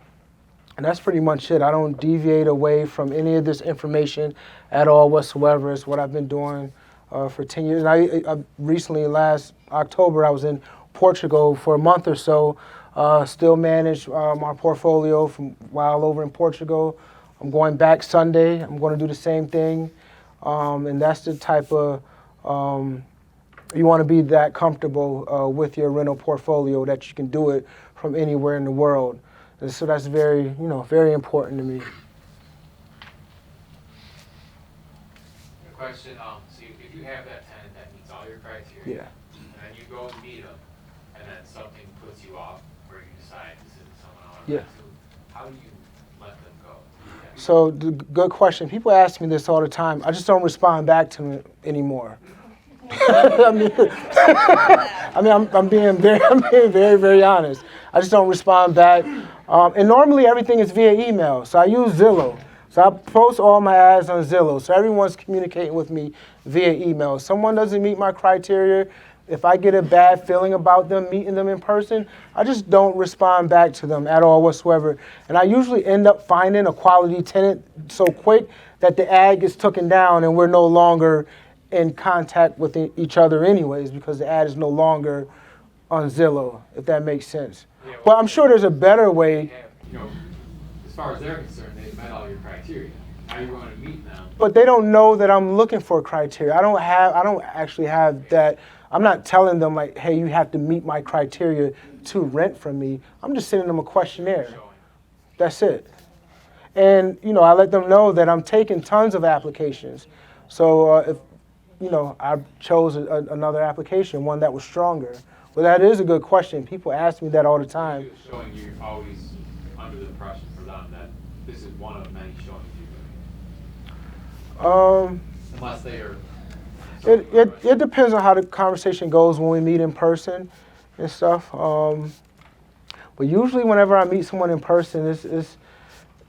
B: that's pretty much it. I don't deviate away from any of this information at all whatsoever. It's what I've been doing for 10 years. And I recently, last October, I was in Portugal for a month or so. Still manage my portfolio from while over in Portugal. I'm going back Sunday. I'm going to do the same thing. And that's the type of, you want to be that comfortable with your rental portfolio that you can do it from anywhere in the world. And so that's very, very important to me.
J: The question, so if you have that tenant that meets all your criteria, and then you go and meet them, and then something puts you off, or you decide this isn't someone I want to rent to, how do you let them go?
B: So, good question. People ask me this all the time. I just don't respond back to them anymore. I'm being very, very honest. I just don't respond back. And normally everything is via email. So I use Zillow. So I post all my ads on Zillow. So everyone's communicating with me via email. If someone doesn't meet my criteria, if I get a bad feeling about them, meeting them in person, I just don't respond back to them at all whatsoever. And I usually end up finding a quality tenant so quick that the ad gets taken down and we're no longer in contact with each other anyways, because the ad is no longer on Zillow, if that makes sense.
J: Yeah,
B: But I'm sure there's a better way.
J: You know, as far as they're concerned, they've met all your criteria. Now you're going to meet them.
B: But they don't know that I'm looking for criteria. I don't actually have that. I'm not telling them like, hey, you have to meet my criteria to rent from me. I'm just sending them a questionnaire. That's it. And, you know, I let them know that I'm taking tons of applications. So if, you know, I chose another application, one that was stronger. But that is a good question. People ask me that all the time.
J: Showing you're always under the impression for them that this is one of many showings you're doing. Unless they are.
B: It depends on how the conversation goes when we meet in person and stuff. But usually whenever I meet someone in person,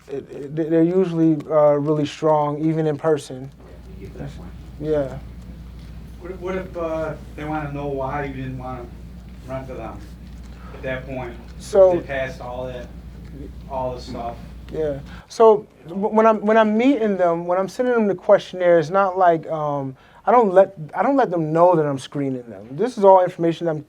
B: they're usually really strong, even in person. Yeah.
K: What if they want to know why you didn't want to rent to them at that point?
B: So
K: they passed all the stuff.
B: Yeah. So when I'm meeting them, when I'm sending them the questionnaire, it's not like I don't let them know that I'm screening them. This is all information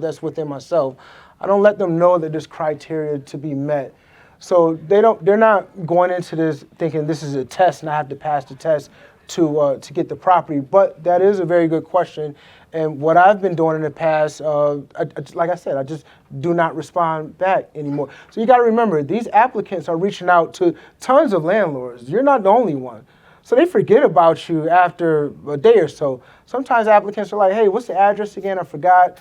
B: that's within myself. I don't let them know that there's criteria to be met. So they're not going into this thinking this is a test and I have to pass the test to get the property. But that is a very good question. And what I've been doing in the past, like I said, I just do not respond back anymore. So you got to remember, these applicants are reaching out to tons of landlords. You're not the only one. So they forget about you after a day or so. Sometimes applicants are like, hey, what's the address again? I forgot.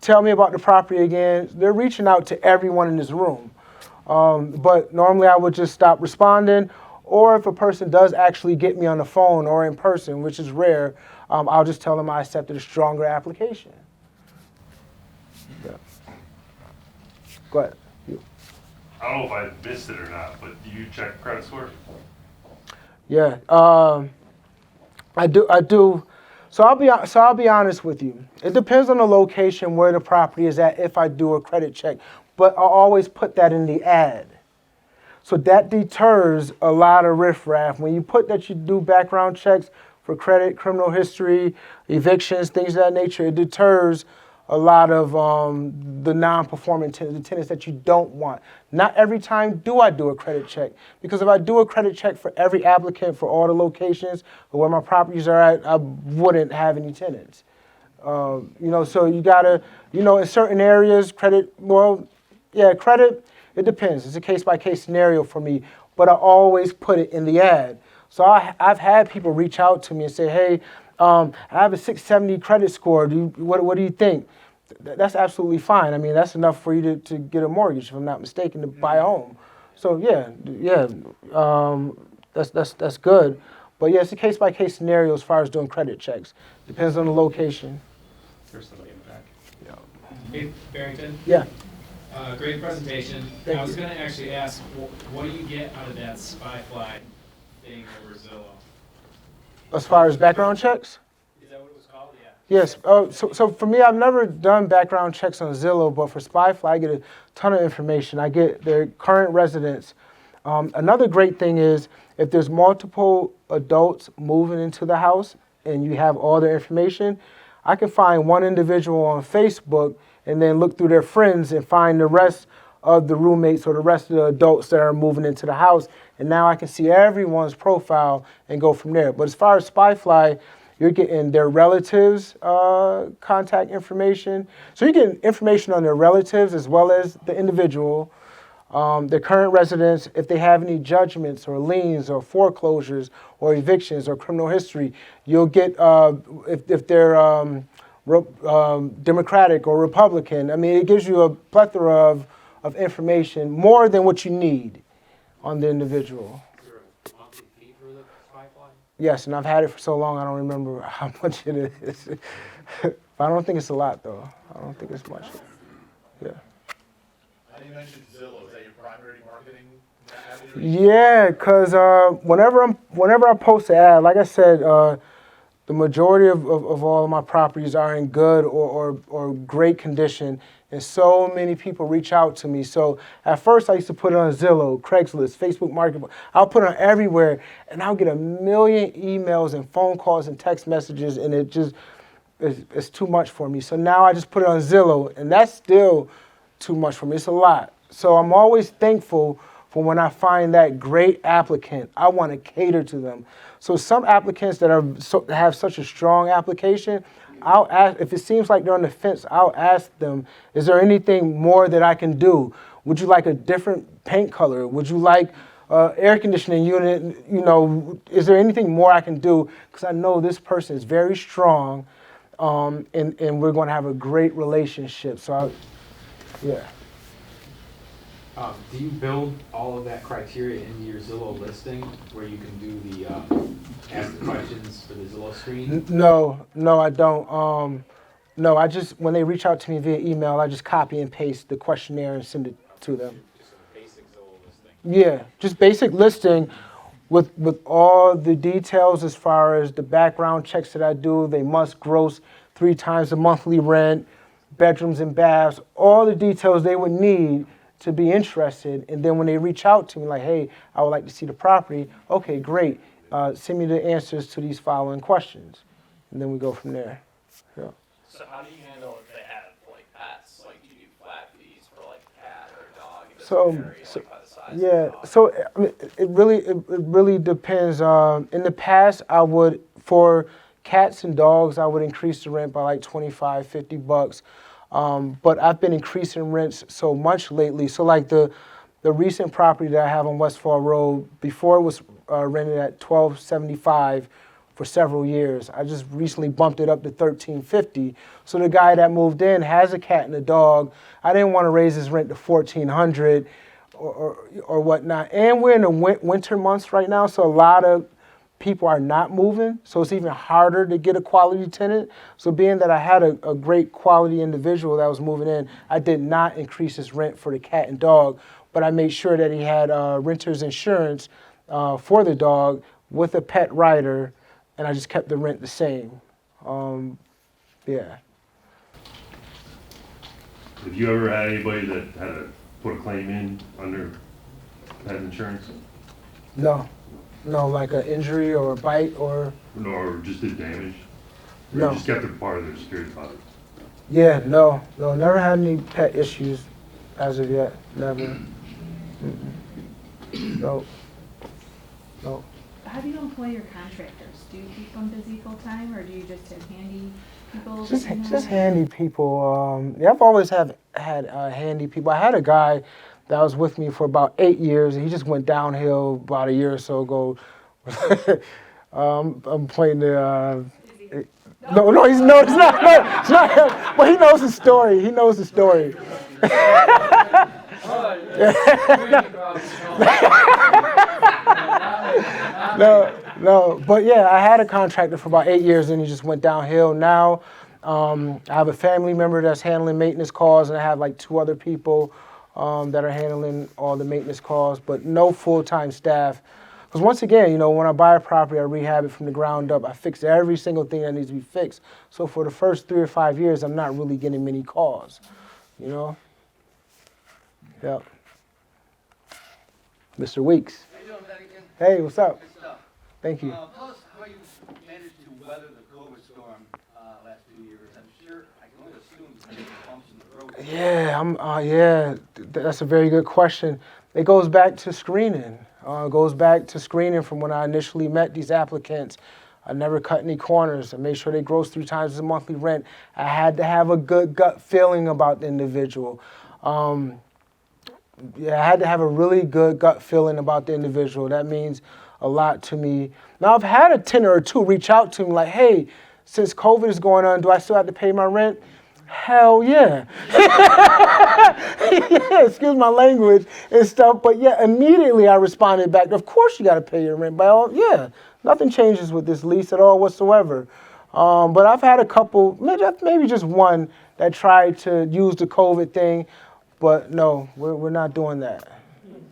B: Tell me about the property again. They're reaching out to everyone in this room. But normally I would just stop responding. Or if a person does actually get me on the phone or in person, which is rare, I'll just tell them I accepted a stronger application. Yeah. Go ahead. You.
L: I don't know if I missed it or not, but do you check credit score?
B: Yeah, I do. So I'll be honest with you. It depends on the location where the property is at if I do a credit check, but I'll always put that in the ad. So that deters a lot of riffraff. When you put that you do background checks for credit, criminal history, evictions, things of that nature, it deters a lot of the non-performing tenants, the tenants that you don't want. Not every time do I do a credit check, because if I do a credit check for every applicant for all the locations or where my properties are at, I wouldn't have any tenants. So you gotta, in certain areas, credit, it depends. It's a case-by-case scenario for me, but I always put it in the ad. So I've had people reach out to me and say, hey, I have a 670 credit score. What do you think? That's absolutely fine. I mean, that's enough for you to get a mortgage, if I'm not mistaken, to buy a home. So that's good. But yeah, it's a case-by-case scenario as far as doing credit checks. Depends on the location.
M: There's somebody in the back.
B: Yeah.
M: Hey, Barrington.
B: Yeah.
M: Great presentation.
B: Thank
M: I was
B: you.
M: going to actually ask, what do you get out of that SpyFly thing over Zillow?
B: As far as background checks?
M: Is that what it was called? Yeah.
B: Yes. So for me, I've never done background checks on Zillow, but for SpyFly, I get a ton of information. I get their current residents. Another great thing is if there's multiple adults moving into the house and you have all their information, I can find one individual on Facebook and then look through their friends and find the rest of the roommates or the rest of the adults that are moving into the house. And now I can see everyone's profile and go from there. But as far as SpyFly, you're getting their relatives' contact information. So you're getting information on their relatives as well as the individual, their current residents, if they have any judgments or liens or foreclosures or evictions or criminal history. You'll get, if they're Democratic or Republican. I mean, it gives you a plethora of information, more than what you need on the individual.
J: Is there a monthly fee for the SpyFly?
B: Yes, and I've had it for so long, I don't remember how much it is. But I don't think it's a lot, though. I don't think it's much. Yeah.
N: You mentioned Zillow. Is that your primary marketing avenue?
B: Yeah, because whenever I post an ad, like I said, the majority of all of my properties are in good or great condition. and so many people reach out to me. So at first I used to put it on Zillow, Craigslist, Facebook Marketplace. I'll put it on everywhere, and I'll get a million emails and phone calls and text messages, and it's too much for me. So now I just put it on Zillow, and that's still too much for me. It's a lot. So I'm always thankful for when I find that great applicant. I want to cater to them. So some applicants that have such a strong application, I'll ask, if it seems like they're on the fence, I'll ask them, is there anything more that I can do? Would you like a different paint color? Would you like air conditioning unit? You know, is there anything more I can do? Because I know this person is very strong, and we're going to have a great relationship. So, yeah.
M: Do you build all of that criteria into your Zillow listing where you can do the ask the questions for the Zillow screen?
B: No, I don't. No, I just, when they reach out to me via email, I just copy and paste the questionnaire and send it to them.
M: Just a basic Zillow listing?
B: Yeah, just basic listing with all the details as far as the background checks that I do. They must gross 3 times the monthly rent, bedrooms and baths, all the details they would need to be interested. And then when they reach out to me like, hey, I would like to see the property, okay, great. Send me the answers to these following questions. And then we go from there. Yeah.
N: So how do you handle if they have like pets? Like do you do flat fees for like a cat or a dog? It doesn't vary, like, by the size
B: Yeah,
N: of the dog.
B: so I mean, it really depends. In the past, I would, for cats and dogs, I would increase the rent by like $25, $50. But I've been increasing rents so much lately. So like the recent property that I have on Westfall Road, before it was rented at $12.75 for several years. I just recently bumped it up to $13.50. So the guy that moved in has a cat and a dog. I didn't want to raise his rent to $1,400 or whatnot. And we're in the winter months right now, so a lot of people are not moving, so it's even harder to get a quality tenant. So being that I had a great quality individual that was moving in, I did not increase his rent for the cat and dog, but I made sure that he had renter's insurance for the dog with a pet rider, and I just kept the rent the same. Yeah.
L: Have you ever had anybody that had to put a claim in under pet insurance?
B: No, like an injury or a bite or...
L: No, or just did damage? Or
B: No.
L: just kept it part of their security deposit?
B: Yeah, no, never had any pet issues as of yet, never. No.
O: How do you employ your contractors? Do you keep them busy full time, or do you just have handy people?
B: Just handy people. Yeah, I've always had handy people. I had a guy that was with me for about 8 years, and he just went downhill about a year or so ago. I'm playing the. No, it's not him. But he knows the story. No, but yeah, I had a contractor for about 8 years, and he just went downhill. Now, I have a family member that's handling maintenance calls, and I have like 2 other people that are handling all the maintenance calls, but no full-time staff. Because once again, when I buy a property, I rehab it from the ground up. I fix every single thing that needs to be fixed. So for the first 3 or 5 years, I'm not really getting many calls, Yep. Mr. Weeks.
P: How you doing, Barrington?
B: Hey, what's up?
P: Good stuff.
B: Thank you.
P: Tell us how you managed to weather the COVID storm last 2 years. I'm sure, I can only assume you had bumps in the road.
B: Yeah, that's a very good question. It goes back to screening. From when I initially met these applicants. I never cut any corners. I made sure they gross 3 times the monthly rent. I had to have a good gut feeling about the individual. I had to have a really good gut feeling about the individual. That means a lot to me. Now, I've had a tenant or 2 reach out to me like, hey, since COVID is going on, do I still have to pay my rent? Hell yeah. Yeah, excuse my language and stuff. But yeah, immediately I responded back, of course you got to pay your rent. Yeah, nothing changes with this lease at all whatsoever. But I've had a couple, maybe just one that tried to use the COVID thing. But no, we're not doing that.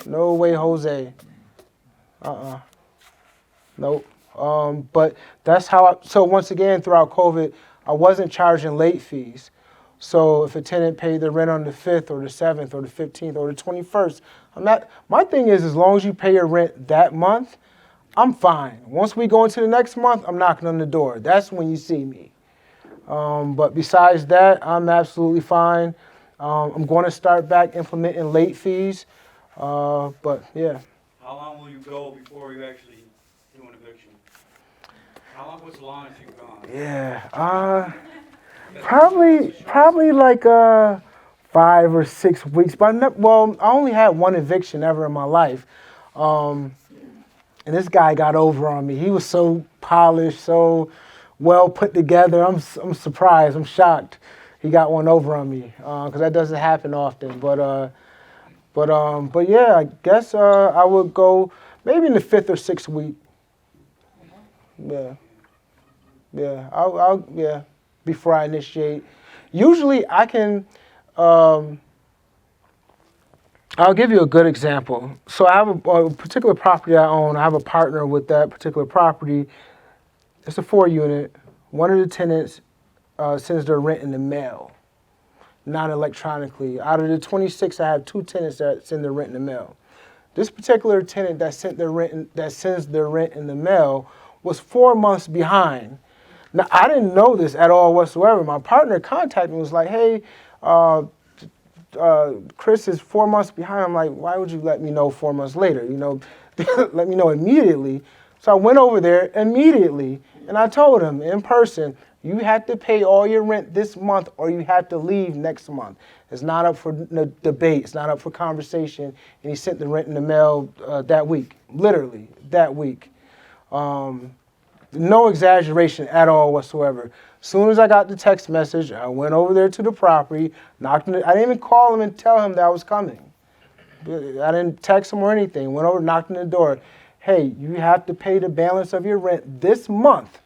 B: No way, Jose. Nope. But that's how so once again, throughout COVID, I wasn't charging late fees. So if a tenant paid the rent on the 5th or the 7th or the 15th or the 21st, my thing is, as long as you pay your rent that month, I'm fine. Once we go into the next month, I'm knocking on the door. That's when you see me. But besides that, I'm absolutely fine. I'm going to start back implementing late fees. But yeah.
K: How long will you go before you actually do an eviction? What's the longest you've gone?
B: Yeah. Probably like 5 or 6 weeks. But I only had one eviction ever in my life. And this guy got over on me. He was so polished, so well put together. I'm surprised. I'm shocked. He got one over on me because that doesn't happen often. But yeah, I guess I would go maybe in the 5th or 6th week. Yeah. I'll before I initiate. Usually I can. I'll give you a good example. So I have a particular property I own. I have a partner with that particular property. It's a 4-unit. One of the tenants sends their rent in the mail, not electronically. Out of the 26, I have 2 tenants that send their rent in the mail. This particular tenant that sends their rent in the mail was 4 months behind. Now, I didn't know this at all whatsoever. My partner contacted me and was like, hey, Chris is 4 months behind. I'm like, why would you let me know 4 months later? Let me know immediately. So I went over there immediately and I told him in person, you have to pay all your rent this month or you have to leave next month. It's not up for debate. It's not up for conversation. And he sent the rent in the mail that week, literally that week. No exaggeration at all whatsoever. As soon as I got the text message, I went over there to the property, knocked on it. I didn't even call him and tell him that I was coming. I didn't text him or anything. Went over, knocked on the door. Hey, you have to pay the balance of your rent this month.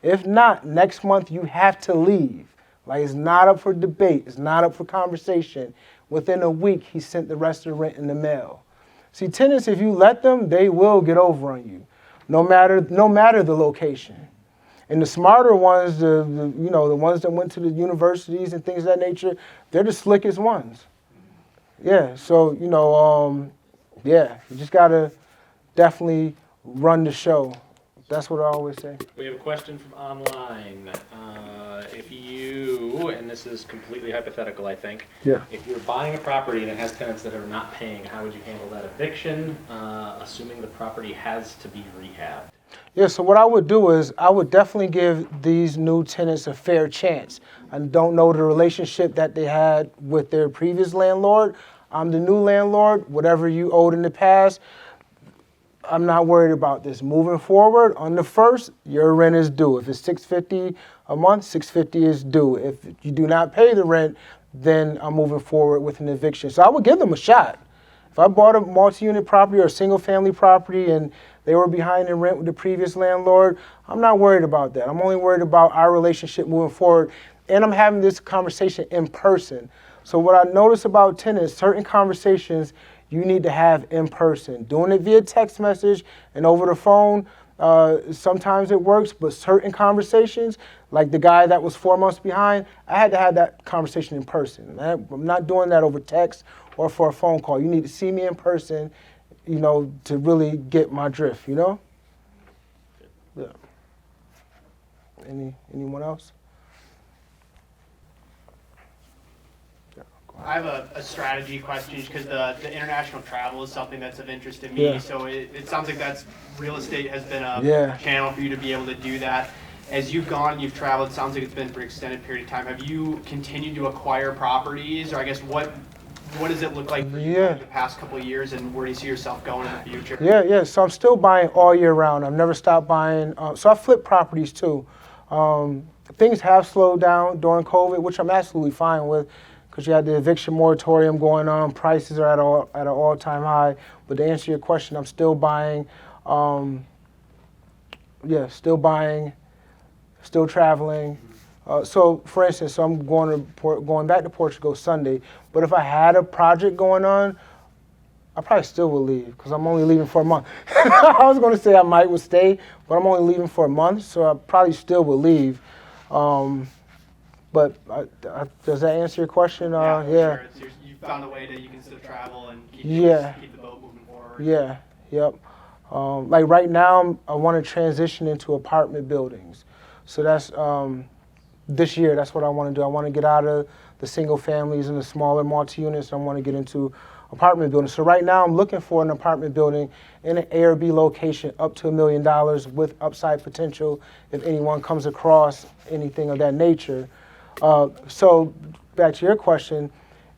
B: If not, next month you have to leave. Like, it's not up for debate. It's not up for conversation. Within a week, he sent the rest of the rent in the mail. See, tenants, if you let them, they will get over on you, no matter the location. And the smarter ones, the ones that went to the universities and things of that nature, they're the slickest ones. Yeah, so, you just got to definitely run the show. That's what I always say.
N: We have a question from online. If you, and this is completely hypothetical, I think.
B: Yeah.
N: If you're buying a property and it has tenants that are not paying, how would you handle that eviction, assuming the property has to be rehabbed?
B: Yeah, so what I would do is I would definitely give these new tenants a fair chance. I don't know the relationship that they had with their previous landlord. I'm the new landlord. Whatever you owed in the past, I'm not worried about this. Moving forward, on the 1st, your rent is due. If it's $650 a month, $650 is due. If you do not pay the rent, then I'm moving forward with an eviction. So I would give them a shot. If I bought a multi-unit property or a single-family property and they were behind in rent with the previous landlord, I'm not worried about that. I'm only worried about our relationship moving forward. And I'm having this conversation in person. So what I notice about tenants, certain conversations you need to have in person. Doing it via text message and over the phone, sometimes it works, but certain conversations, like the guy that was 4 months behind, I had to have that conversation in person. I'm not doing that over text or for a phone call. You need to see me in person, to really get my drift, Yeah. Anyone else?
H: I have a strategy question because the international travel is something that's of interest to me.
B: Yeah.
H: So it sounds like real estate has been a channel for you to be able to do that. As you've gone and you've traveled, it sounds like it's been for an extended period of time. Have you continued to acquire properties, or I guess what does it look like for you in the past couple of years, and where do you see yourself going in the future?
B: Yeah. So I'm still buying all year round. I've never stopped buying. So I flip properties too. Things have slowed down during COVID, which I'm absolutely fine with, because you had the eviction moratorium going on. Prices are at an all-time high. But to answer your question, I'm still buying. Still buying, still traveling. So, for instance, I'm going back to Portugal Sunday. But if I had a project going on, I probably still would leave, because I'm only leaving for a month. I was going to say I would stay, but I'm only leaving for a month, so I probably still would leave. But does that answer your question?
H: Yeah.
B: Yeah.
H: Sure. You found a way that you can still travel and keep the boat moving forward.
B: Yeah. Yep. Like right now, I want to transition into apartment buildings. So that's this year. That's what I want to do. I want to get out of the single families and the smaller multi-units. I want to get into apartment buildings. So right now, I'm looking for an apartment building in an A or B location up to $1 million with upside potential if anyone comes across anything of that nature. So back to your question,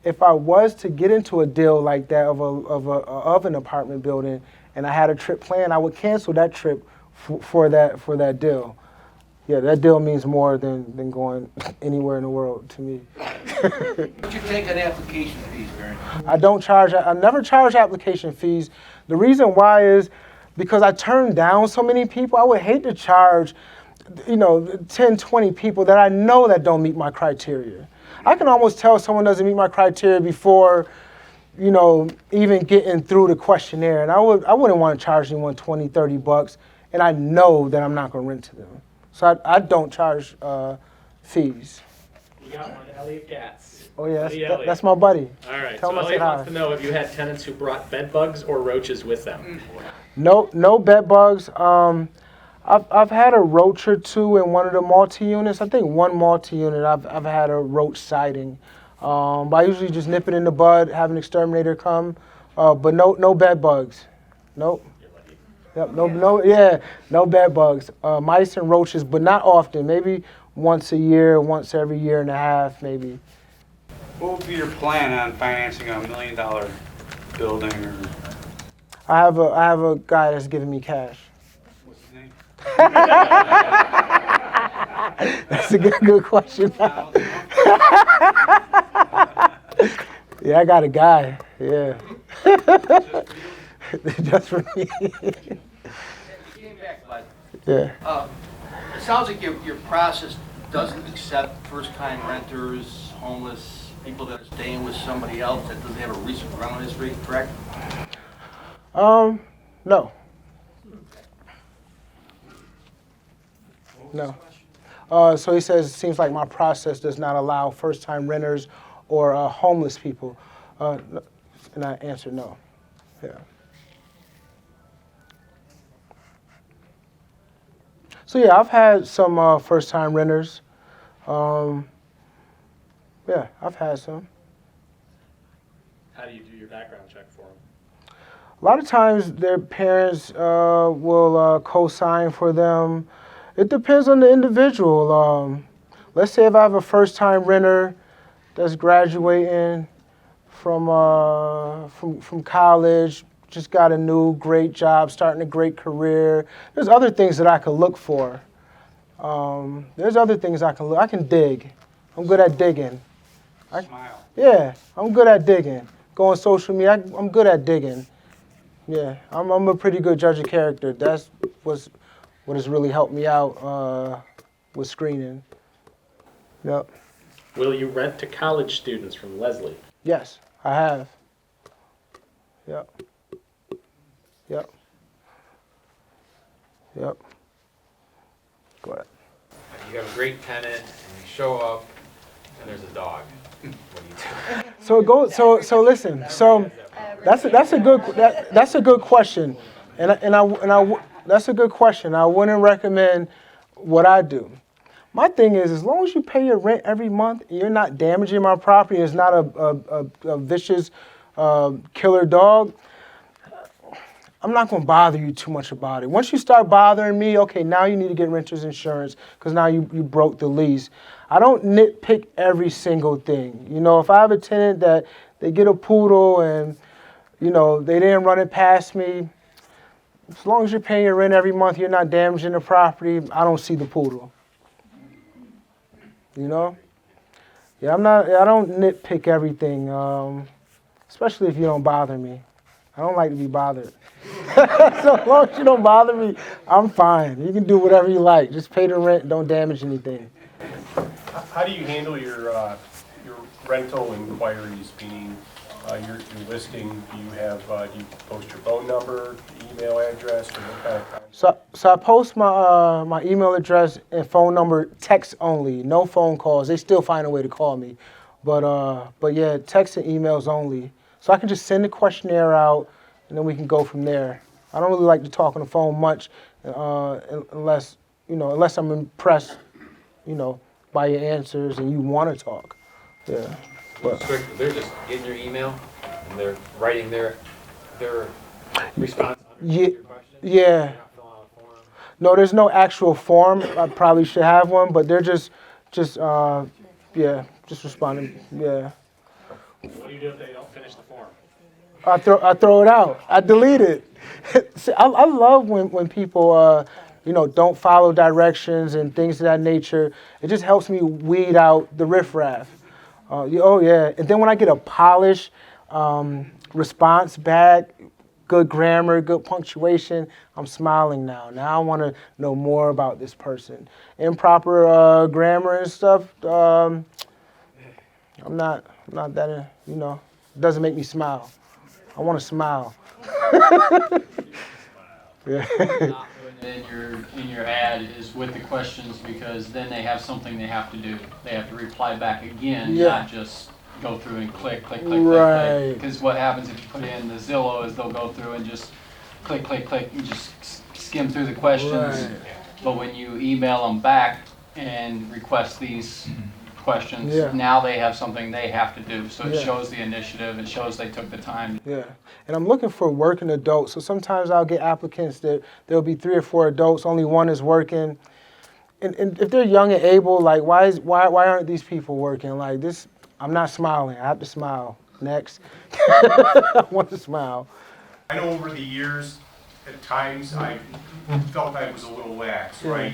B: if I was to get into a deal like that of an apartment building and I had a trip planned, I would cancel that trip for that deal. Yeah, that deal means more than going anywhere in the world to me.
P: What you take on application fees, Barrington?
B: I never charge application fees. The reason why is because I turn down so many people. I would hate to charge, 10, 20 people that I know that don't meet my criteria. I can almost tell someone doesn't meet my criteria before, even getting through the questionnaire. And I wouldn't want to charge anyone 20, 30 bucks, and I know that I'm not going to rent to them. So I don't charge fees.
N: You got one, Elliot Katz.
B: Oh yeah, that's my buddy.
N: All right,
B: Tell
N: so
B: him I said
N: Elliot
B: hi.
N: wants to know if you had tenants who brought bed bugs or roaches with them.
B: No bed bugs. I've had a roach or two in one of the multi-units. I think one multi-unit I've had a roach sighting. But I usually just nip it in the bud, have an exterminator come. But no bed bugs. Nope. Yep, no bed bugs. Mice and roaches, but not often. Maybe once a year, once every year and a half, maybe.
K: What would be your plan on financing $1 million building? Or
B: I have a guy that's giving me cash.
K: what's his name?
B: That's a good question. Yeah, I got a guy. Yeah. Just for me.
P: Getting back, bud.
B: Yeah.
P: It sounds like your process doesn't accept first-time renters, homeless, people that are staying with somebody else that doesn't have a recent rental history, correct?
B: No. So he says, it seems like my process does not allow first-time renters or homeless people. And I answered no. Yeah. So yeah, I've had some first-time renters. Yeah, I've had some.
N: How do you do your background check for them?
B: A lot of times their parents will co-sign for them. It depends on the individual. Let's say if I have a first-time renter that's graduating from college, just got a new great job, starting a great career. There's other things that I can look for. There's other things I can look. I can dig. I'm good at digging.
K: Smile.
B: Yeah, I'm good at digging. Go on social media, I'm good at digging. Yeah, I'm a pretty good judge of character. That's what has really helped me out with screening. Yep.
N: Will you rent to college students from Leslie?
B: Yes, I have. Yep. Yep. Yep. Go ahead.
J: You have a great tenant, and you show up, and there's a dog. What do you do?
B: So it goes. So listen. So that's a good question, and that's a good question. I wouldn't recommend what I do. My thing is, as long as you pay your rent every month, and you're not damaging my property, and it's not a vicious killer dog, I'm not going to bother you too much about it. Once you start bothering me, okay, now you need to get renter's insurance because now you broke the lease. I don't nitpick every single thing. If I have a tenant that they get a poodle and, they didn't run it past me, as long as you're paying your rent every month, you're not damaging the property, I don't see the poodle. Yeah, I don't nitpick everything, especially if you don't bother me. I don't like to be bothered. So as long as you don't bother me, I'm fine. You can do whatever you like. Just pay the rent, don't damage anything.
E: How do you handle your rental inquiries, meaning your listing? Do you post your phone number, email address, or what kind of content?
B: So I post my my email address and phone number, text only, no phone calls. They still find a way to call me, but yeah, text and emails only. So I can just send the questionnaire out, and then we can go from there. I don't really like to talk on the phone much, unless I'm impressed, by your answers and you want to talk. Yeah.
M: Well, they're just getting your email and they're writing their response under your question.
B: Yeah.
M: They're not filling out a form.
B: No, there's no actual form. I probably should have one, but they're just responding. Yeah.
N: What do you do if they don't finish the form?
B: I throw it out. I delete it. See, I love when people don't follow directions and things of that nature. It just helps me weed out the riffraff. Oh yeah. And then when I get a polished response back, good grammar, good punctuation, I'm smiling now. Now I want to know more about this person. Improper grammar and stuff, I'm not that, doesn't make me smile. I want to smile. Yeah.
C: Not putting it in your ad is with the questions, because then they have something they have to do. They have to reply back again, not just go through and click. Because what happens if you put in the Zillow is they'll go through and just click, and just skim through the questions.
B: Right.
C: But when you email them back and request these questions,
B: Yeah.
C: now they have something they have to do. So it
B: Yeah.
C: shows the initiative, it shows they took the time.
B: Yeah, and I'm looking for working adults. So sometimes I'll get applicants that there'll be 3 or 4 adults, only one is working. And if they're young and able, like why aren't these people working? Like this, I'm not smiling. I have to smile. Next, I want to smile.
E: I know over the years, at times I felt I was a little lax, right?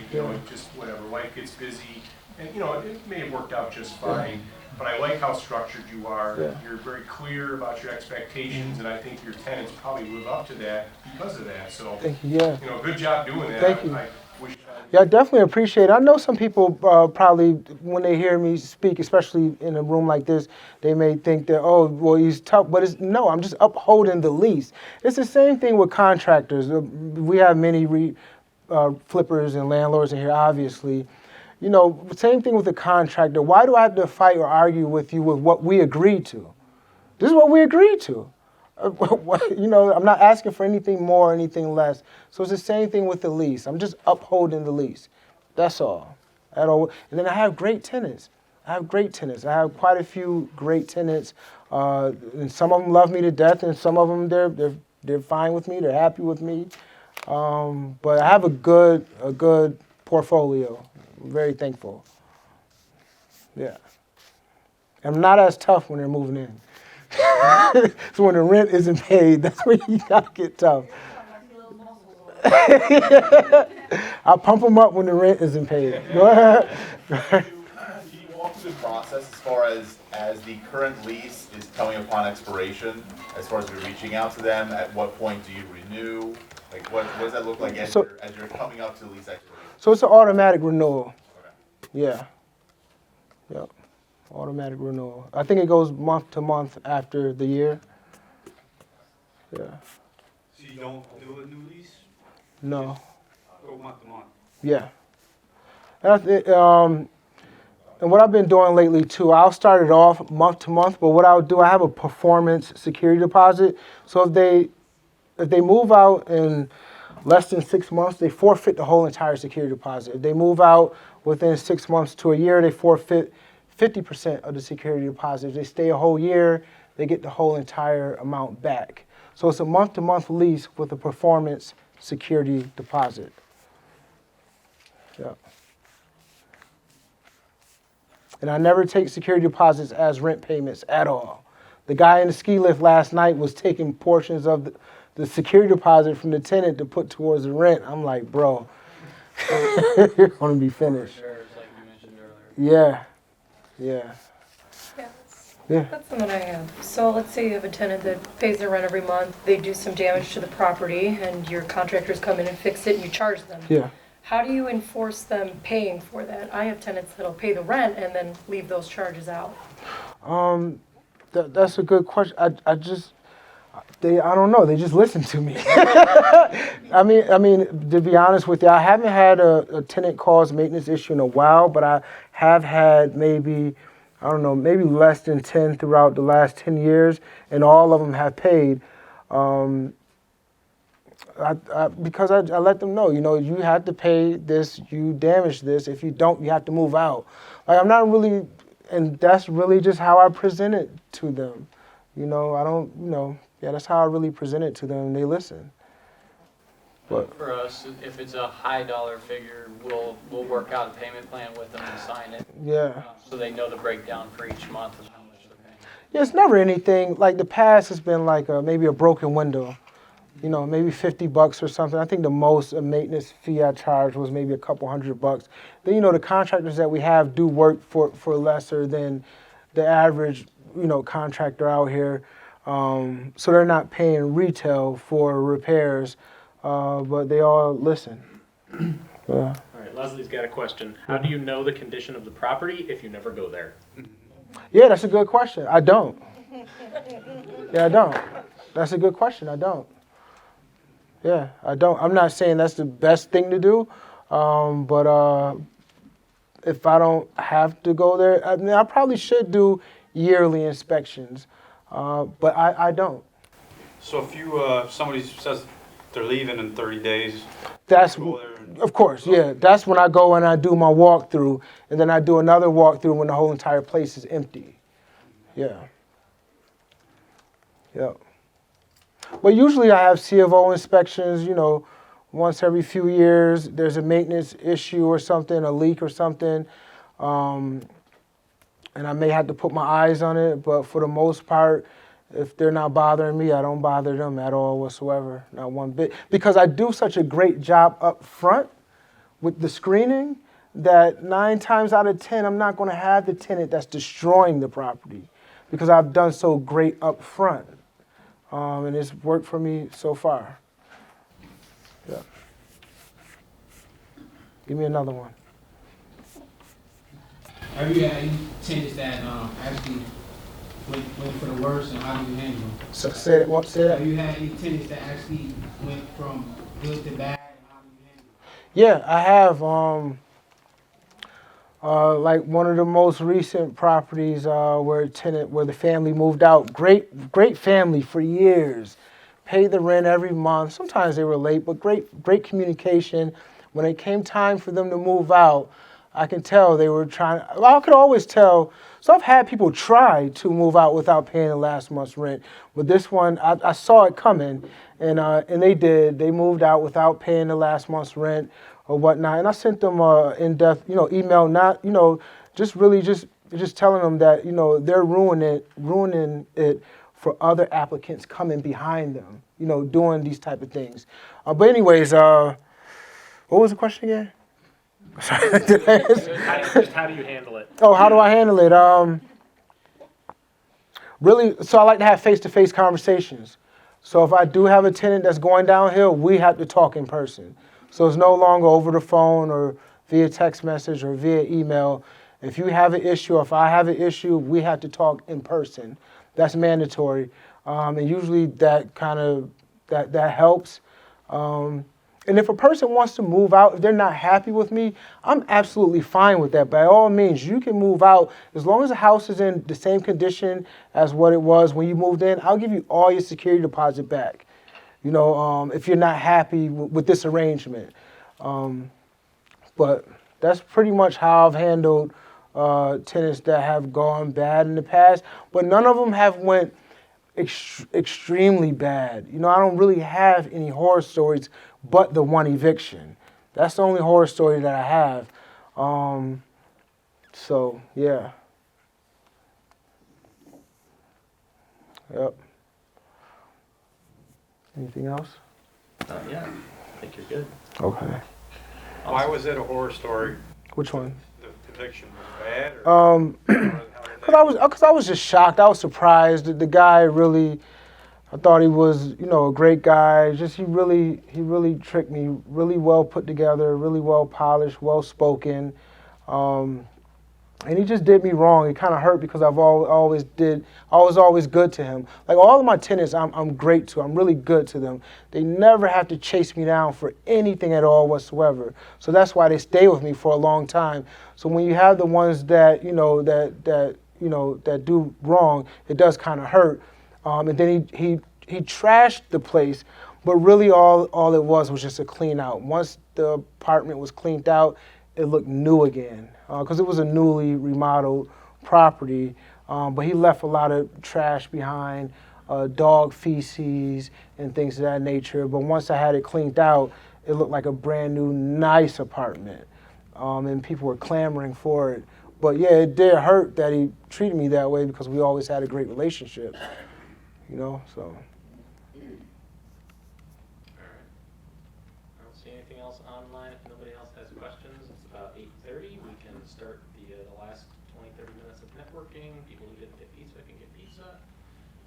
E: Just whatever, life gets busy, and it may have worked out just fine. But I like how structured you are.
B: Yeah.
E: You're very clear about your expectations, and I think your tenants probably live up to that because of that. So,
B: Thank you. Yeah.
E: Good job doing that.
B: Thank you.
E: I wish
B: Yeah, I definitely appreciate it. I know some people probably, when they hear me speak, especially in a room like this, they may think that, oh, well, he's tough. But no, I'm just upholding the lease. It's the same thing with contractors. We have many flippers and landlords in here, obviously. Same thing with the contractor. Why do I have to fight or argue with you with what we agreed to? This is what we agreed to. I'm not asking for anything more or anything less. So it's the same thing with the lease. I'm just upholding the lease. That's all. And then I have great tenants. I have quite a few great tenants. And some of them love me to death, and some of them they're fine with me. They're happy with me. But I have a good portfolio. I'm very thankful. Yeah. I'm not as tough when they're moving in. So when the rent isn't paid, that's when you gotta get tough. I pump them up when the rent isn't paid. Go ahead.
Q: Can you walk through the process as far as the current lease is coming upon expiration, as far as you're reaching out to them? At what point do you renew? Like what does that look like as you're coming up to lease expiration?
B: So it's an automatic renewal. Yeah. Yep. Automatic renewal. I think it goes month to month after the year. Yeah.
K: So you don't do a new lease?
B: No.
K: Go month to month?
B: Yeah. And what I've been doing lately too, I'll start it off month to month, but what I'll do, I have a performance security deposit. So if they move out in less than 6 months, they forfeit the whole entire security deposit. If they move out within 6 months to a year, they forfeit 50% of the security deposit. If they stay a whole year, they get the whole entire amount back. So it's a month-to-month lease with a performance security deposit. Yeah. And I never take security deposits as rent payments at all. The guy in the ski lift last night was taking portions of the security deposit from the tenant to put towards the rent. I'm like, bro, you're going to be finished. Yeah. Yeah. Yeah.
R: That's the one I have. So let's say you have a tenant that pays their rent every month, they do some damage to the property, and your contractors come in and fix it, and you charge them.
B: Yeah.
R: How do you enforce them paying for that? I have tenants that'll pay the rent and then leave those charges out.
B: That's a good question. I don't know. They just listen to me. I mean, to be honest with you, I haven't had a tenant cause maintenance issue in a while, but I have had maybe less than 10 throughout the last 10 years, and all of them have paid. Because I let them know, you have to pay this, you damaged this. If you don't, you have to move out. Like, I'm not really, and that's really just how I present it to them. That's how I really present it to them, and they listen. But
C: for us, if it's a high dollar figure, we'll work out a payment plan with them and sign it.
B: Yeah.
C: So they know the breakdown for each month of how much they're paying.
B: Yeah, it's never anything. Like, the past has been like maybe a broken window. Maybe $50 or something. I think the most maintenance fee I charged was maybe a couple $100. Then, the contractors that we have do work for lesser than the average, contractor out here. So they're not paying retail for repairs, but they all listen. Yeah.
N: All right, Leslie's got a question. How do you know the condition of the property if you never go there?
B: Yeah, that's a good question. I don't. Yeah, I don't. That's a good question. I don't. Yeah, I don't. I'm not saying that's the best thing to do, but if I don't have to go there, I probably should do yearly inspections, but I don't.
K: So if somebody says they're leaving in 30 days,
B: Of course, yeah. That's when I go and I do my walkthrough, and then I do another walkthrough when the whole entire place is empty. Yeah. Yeah. But usually I have C of O inspections, once every few years. There's a maintenance issue or something, a leak or something, and I may have to put my eyes on it. But for the most part, if they're not bothering me, I don't bother them at all whatsoever, not one bit. Because I do such a great job up front with the screening that 9 times out of 10, I'm not going to have the tenant that's destroying the property because I've done so great up front. And it's worked for me so far. Yeah. Give me another one.
S: Have you had any tenants that actually went for the worst, and how do you handle them?
B: So say that.
S: Have you had any tenants that actually went from good to bad, and how do you handle them?
B: Yeah, I have. Like one of the most recent properties where the family moved out. Great family for years. Paid the rent every month. Sometimes they were late, but great communication. When it came time for them to move out, I can tell they were trying. I could always tell. So I've had people try to move out without paying the last month's rent. But this one, I saw it coming, and they did. They moved out without paying the last month's rent or whatnot. And I sent them in-depth, email, not, just telling them that, they're ruining it for other applicants coming behind them, doing these type of things. But anyways, what was the question again? Sorry.
N: Just how do you handle it?
B: Oh, how do I handle it? Really, so I like to have face-to-face conversations. So if I do have a tenant that's going downhill, we have to talk in person. So it's no longer over the phone or via text message or via email. If you have an issue, or if I have an issue, we have to talk in person. That's mandatory. And usually that that helps. And if a person wants to move out, if they're not happy with me, I'm absolutely fine with that. By all means, you can move out. As long as the house is in the same condition as what it was when you moved in, I'll give you all your security deposit back. If you're not happy with this arrangement. But that's pretty much how I've handled tenants that have gone bad in the past. But none of them have went extremely bad. I don't really have any horror stories but the one eviction. That's the only horror story that I have. So, yeah. Yep. Anything else?
N: Not yet. I think you're good.
B: Okay.
K: Why was it a horror story?
B: Which one?
K: The eviction was bad? Or
B: Because I was just shocked. I was surprised. The guy really, I thought he was, a great guy. Just he really tricked me. Really well put together, really well polished, well spoken. And he just did me wrong. It kind of hurt because I was always good to him. Like all of my tenants, I'm great to. I'm really good to them. They never have to chase me down for anything at all whatsoever. So that's why they stay with me for a long time. So when you have the ones that that do wrong, it does kind of hurt. And then he trashed the place, but really all it was just a clean out. Once the apartment was cleaned out, it looked new again, because it was a newly remodeled property, but he left a lot of trash behind, dog feces and things of that nature. But once I had it cleaned out, it looked like a brand new, nice apartment, and people were clamoring for it. But yeah, it did hurt that he treated me that way because we always had a great relationship, so.
N: Anything else online? If nobody else has questions, it's about 8:30. We can start the last 20-30 minutes of networking. People who didn't get pizza can get pizza.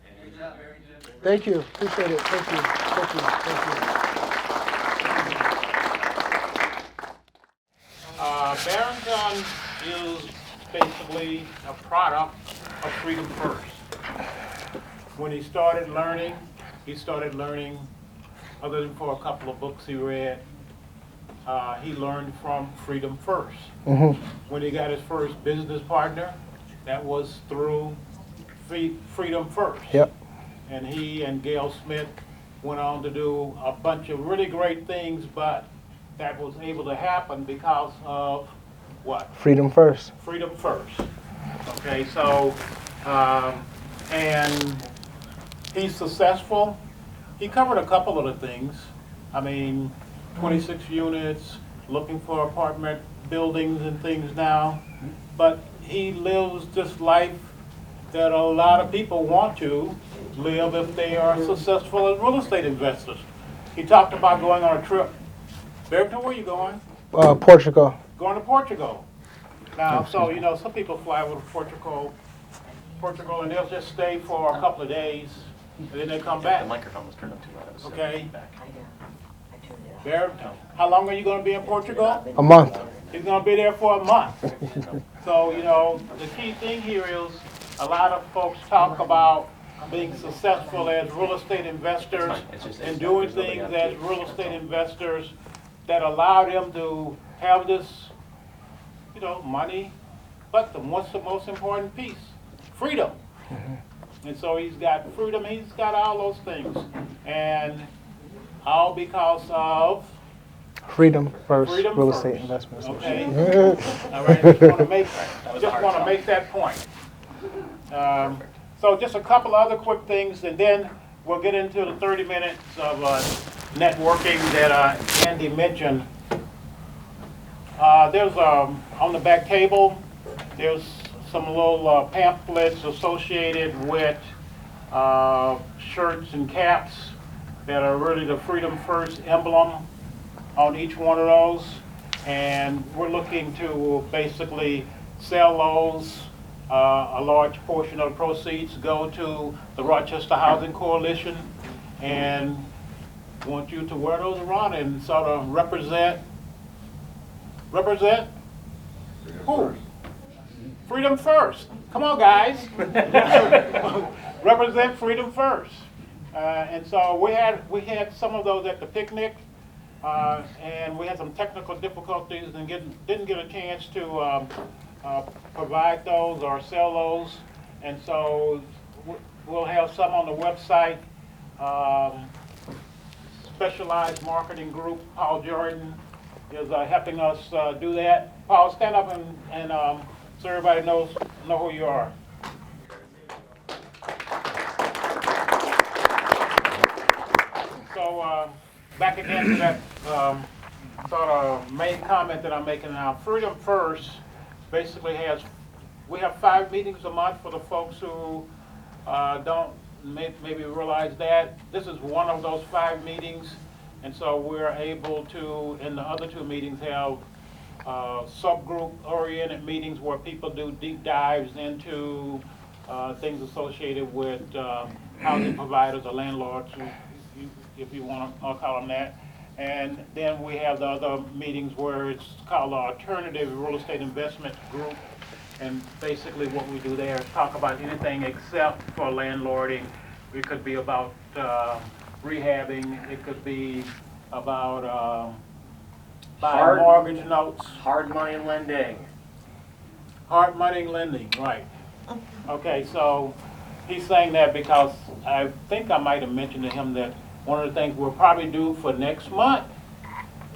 N: And
B: Good job, Barrington. Thank you. Appreciate it. Thank you. Thank you.
A: Barrington is basically a product of Freedom First. When he started learning, other than for a couple of books he read, he learned from Freedom First.
B: Mm-hmm.
A: When he got his first business partner, that was through Freedom First.
B: Yep.
A: And he and Gail Smith went on to do a bunch of really great things, but that was able to happen because of what?
B: Freedom First.
A: Freedom First. Okay, so, and he's successful. He covered a couple of the things. I mean, 26 units, looking for apartment buildings and things now. But he lives this life that a lot of people want to live if they are successful as real estate investors. He talked about going on a trip. Barrington, where are you going?
B: Portugal.
A: Going to Portugal. Now, so, some people fly over to Portugal, and they'll just stay for a couple of days, and then they come back.
N: The microphone was turned up too loud.
A: Okay. Barrington, how long are you going to be in Portugal?
B: A month.
A: He's going to be there for a month. So, the key thing here is a lot of folks talk about being successful as real estate investors and doing things as real estate investors that allow them to have this, money. But what's the most important piece? Freedom. Mm-hmm. And so he's got freedom, he's got all those things. And all because of
B: Freedom First
A: Freedom
B: Real
A: First.
B: Estate Investment
A: Okay.
B: Association.
A: All right, just want to make that point. So just a couple other quick things, and then we'll get into the 30 minutes of networking that Andy mentioned. There's on the back table, there's some little pamphlets associated with shirts and caps that are really the Freedom First emblem on each one of those. And we're looking to basically sell those. A large portion of the proceeds go to the Rochester Housing Coalition, and want you to wear those around and sort of represent who? Freedom First. Come on, guys. Represent Freedom First. And so we had some of those at the picnic, and we had some technical difficulties and didn't get a chance to provide those or sell those. And so we'll have some on the website. Specialized marketing group, Paul Jordan, is helping us do that. Paul, stand up and so everybody know who you are. So back again to that sort of main comment that I'm making now. Freedom First basically we have 5 meetings a month for the folks who don't maybe realize that. This is one of those 5 meetings, and so we're able to, in the other 2 meetings, have subgroup-oriented meetings where people do deep dives into things associated with housing providers or landlords, if you want to call them that. And then we have the other meetings where it's called the Alternative Real Estate Investment Group, And basically what we do there is talk about anything except for landlording. It could be about rehabbing, it could be about buying mortgage notes.
T: Hard money lending.
A: Hard money lending, right. Okay, so he's saying that because I think I might have mentioned to him that one of the things we'll probably do for next month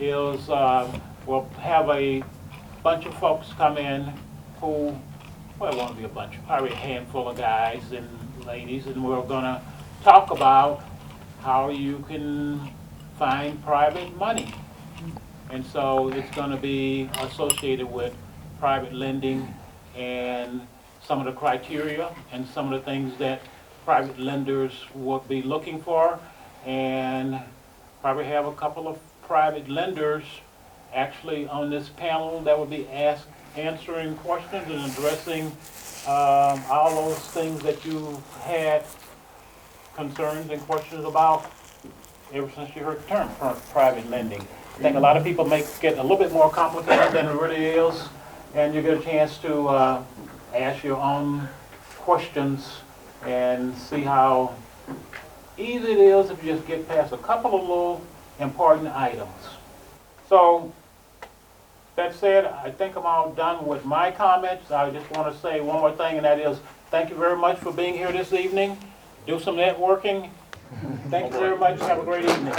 A: is we'll have a bunch of folks come in who, well, it won't be a bunch, probably a handful of guys and ladies, and we're gonna talk about how you can find private money. And so it's gonna be associated with private lending and some of the criteria and some of the things that private lenders would be looking for, and probably have a couple of private lenders actually on this panel that would be answering questions and addressing all those things that you had concerns and questions about ever since you heard the term private lending. I think a lot of people make it a little bit more complicated than it really is, and you get a chance to ask your own questions and see how easy it is if you just get past a couple of little important items. So, that said, I think I'm all done with my comments. I just want to say one more thing, and that is thank you very much for being here this evening. Do some networking. Thank you very much. Have a great evening.